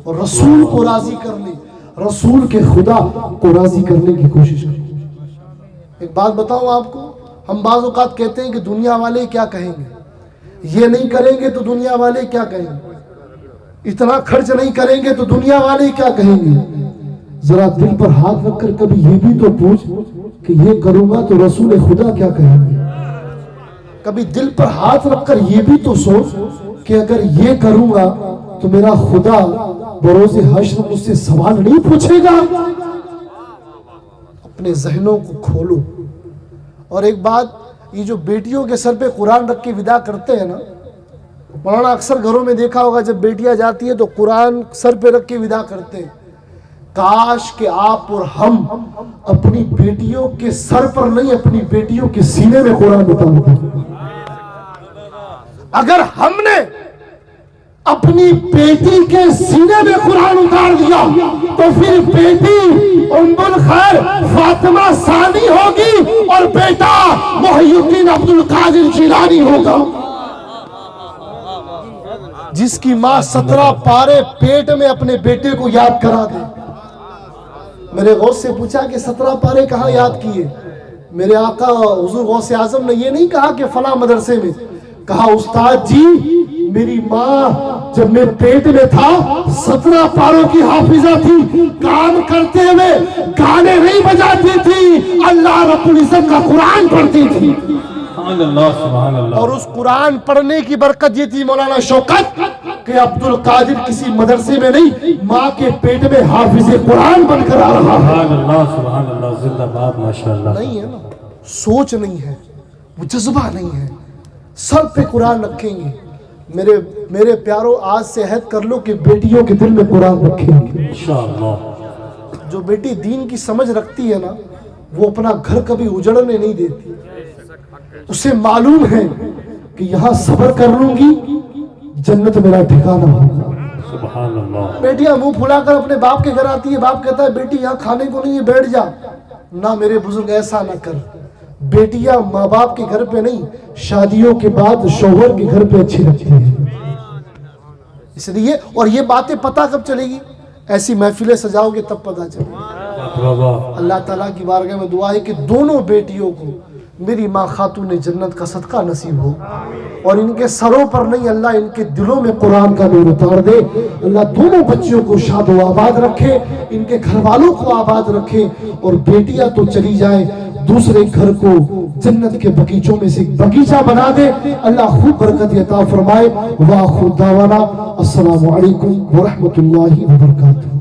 اور رسول کو راضی کرنے، رسول کے خدا کو راضی کرنے کی کوشش کرو۔ ایک بات بتاؤں آپ کو، ہم بعض اوقات کہتے ہیں کہ دنیا والے کیا کہیں گے، یہ نہیں کریں گے تو دنیا والے کیا کہیں گے، اتنا خرچ نہیں کریں گے تو دنیا والے کیا کہیں گے۔ ذرا دل پر ہاتھ رکھ کر کبھی یہ بھی تو پوچھ کہ یہ کروں گا تو رسول خدا کیا کہیں گے۔ کبھی دل پر ہاتھ رکھ کر یہ بھی تو سوچ کہ اگر یہ کروں گا تو میرا خدا بروز حشر مجھ سے سوال نہیں پوچھے گا۔ اپنے ذہنوں کو کھولو۔ اور ایک بات، یہ جو بیٹیوں کے سر پہ قرآن رکھ کے ودا کرتے ہیں نا، مولانا اکثر گھروں میں دیکھا ہوگا جب بیٹیاں جاتی ہیں تو قرآن سر پہ رکھ کے ودا کرتے ہیں۔ کاش کہ آپ اور ہم اپنی بیٹیوں کے سر پر نہیں، اپنی بیٹیوں کے سینے میں قرآن اتارتے۔ اگر ہم نے اپنی بیٹی کے سینے میں قرآن اتار دیا تو پھر بیٹی ام الخیر فاطمہ ثانی ہوگی اور بیٹا محی الدین عبد القادر جیلانی ہوگا۔ جس کی ماں 17 پارے پیٹ میں اپنے بیٹے کو یاد کرا دے۔ میرے غوث سے پوچھا کہ 17 پارے کہاں یاد کیے؟ میرے آقا حضور غوث اعظم نے یہ نہیں کہا کہ فلاں مدرسے میں، کہا استاد جی میری ماں جب میں پیٹ میں تھا 17 پاروں کی حافظہ تھی، کام کرتے ہوئے گانے نہیں بجاتی تھی، اللہ رب العزت کا قرآن پڑھتی تھی۔ سبحان اللہ۔ اور اس قرآن پڑھنے کی برکت یہ تھی مولانا شوکت کہ عبد القادر کسی مدرسے میں نہیں، ماں کے پیٹ میں حافظ قرآن بن کر آ رہا ہے۔ سبحان اللہ، زندہ باد، ماشاءاللہ۔ نہیں ہے نا، سوچ نہیں ہے، وہ جذبہ نہیں ہے، سر پہ قرآن رکھیں گے۔ میرے پیاروں، آج سے عہد کر لو کہ بیٹیوں کے دل میں قرآن رکھیں گے انشاءاللہ۔ جو بیٹی دین کی سمجھ رکھتی ہے نا، وہ اپنا گھر کبھی اجڑنے نہیں دیتی۔ اسے معلوم ہے کہ یہاں صبر کر لوں گی جنت میرا ٹھکانہ ہوگا۔ سبحان اللہ۔ بیٹیاں منہ پھلا کر اپنے باپ کے گھر آتی ہے، باپ کہتا ہے بیٹی یہاں کھانے کو نہیں ہے، بیٹھ جا۔ نہ میرے بزرگ ایسا نہ کر، بیٹیاں ماں باپ کے گھر پہ نہیں، شادیوں کے بعد شوہر کے گھر پہ اچھی لگتی ہیں۔ اس لیے، اور یہ باتیں پتہ کب چلے گی؟ ایسی محفلیں سجاؤ گے تب پتہ چلے گی۔ اللہ تعالیٰ کی بارگاہ میں دعا ہے کہ دونوں بیٹیوں کو میری ماں خاتون جنت کا صدقہ نصیب ہو، اور ان کے سروں پر نہیں، اللہ ان کے دلوں میں قرآن کا نور اتار دے۔ اللہ دونوں بچیوں کو شاد و آباد رکھے، ان کے گھر والوں کو آباد رکھے، اور بیٹیاں تو چلی جائیں، دوسرے گھر کو جنت کے بغیچوں میں سے ایک بغیچہ بنا دے۔ اللہ خوب برکت عطا فرمائے۔ وآخر دعوانا السلام علیکم ورحمۃ اللہ وبرکاتہ۔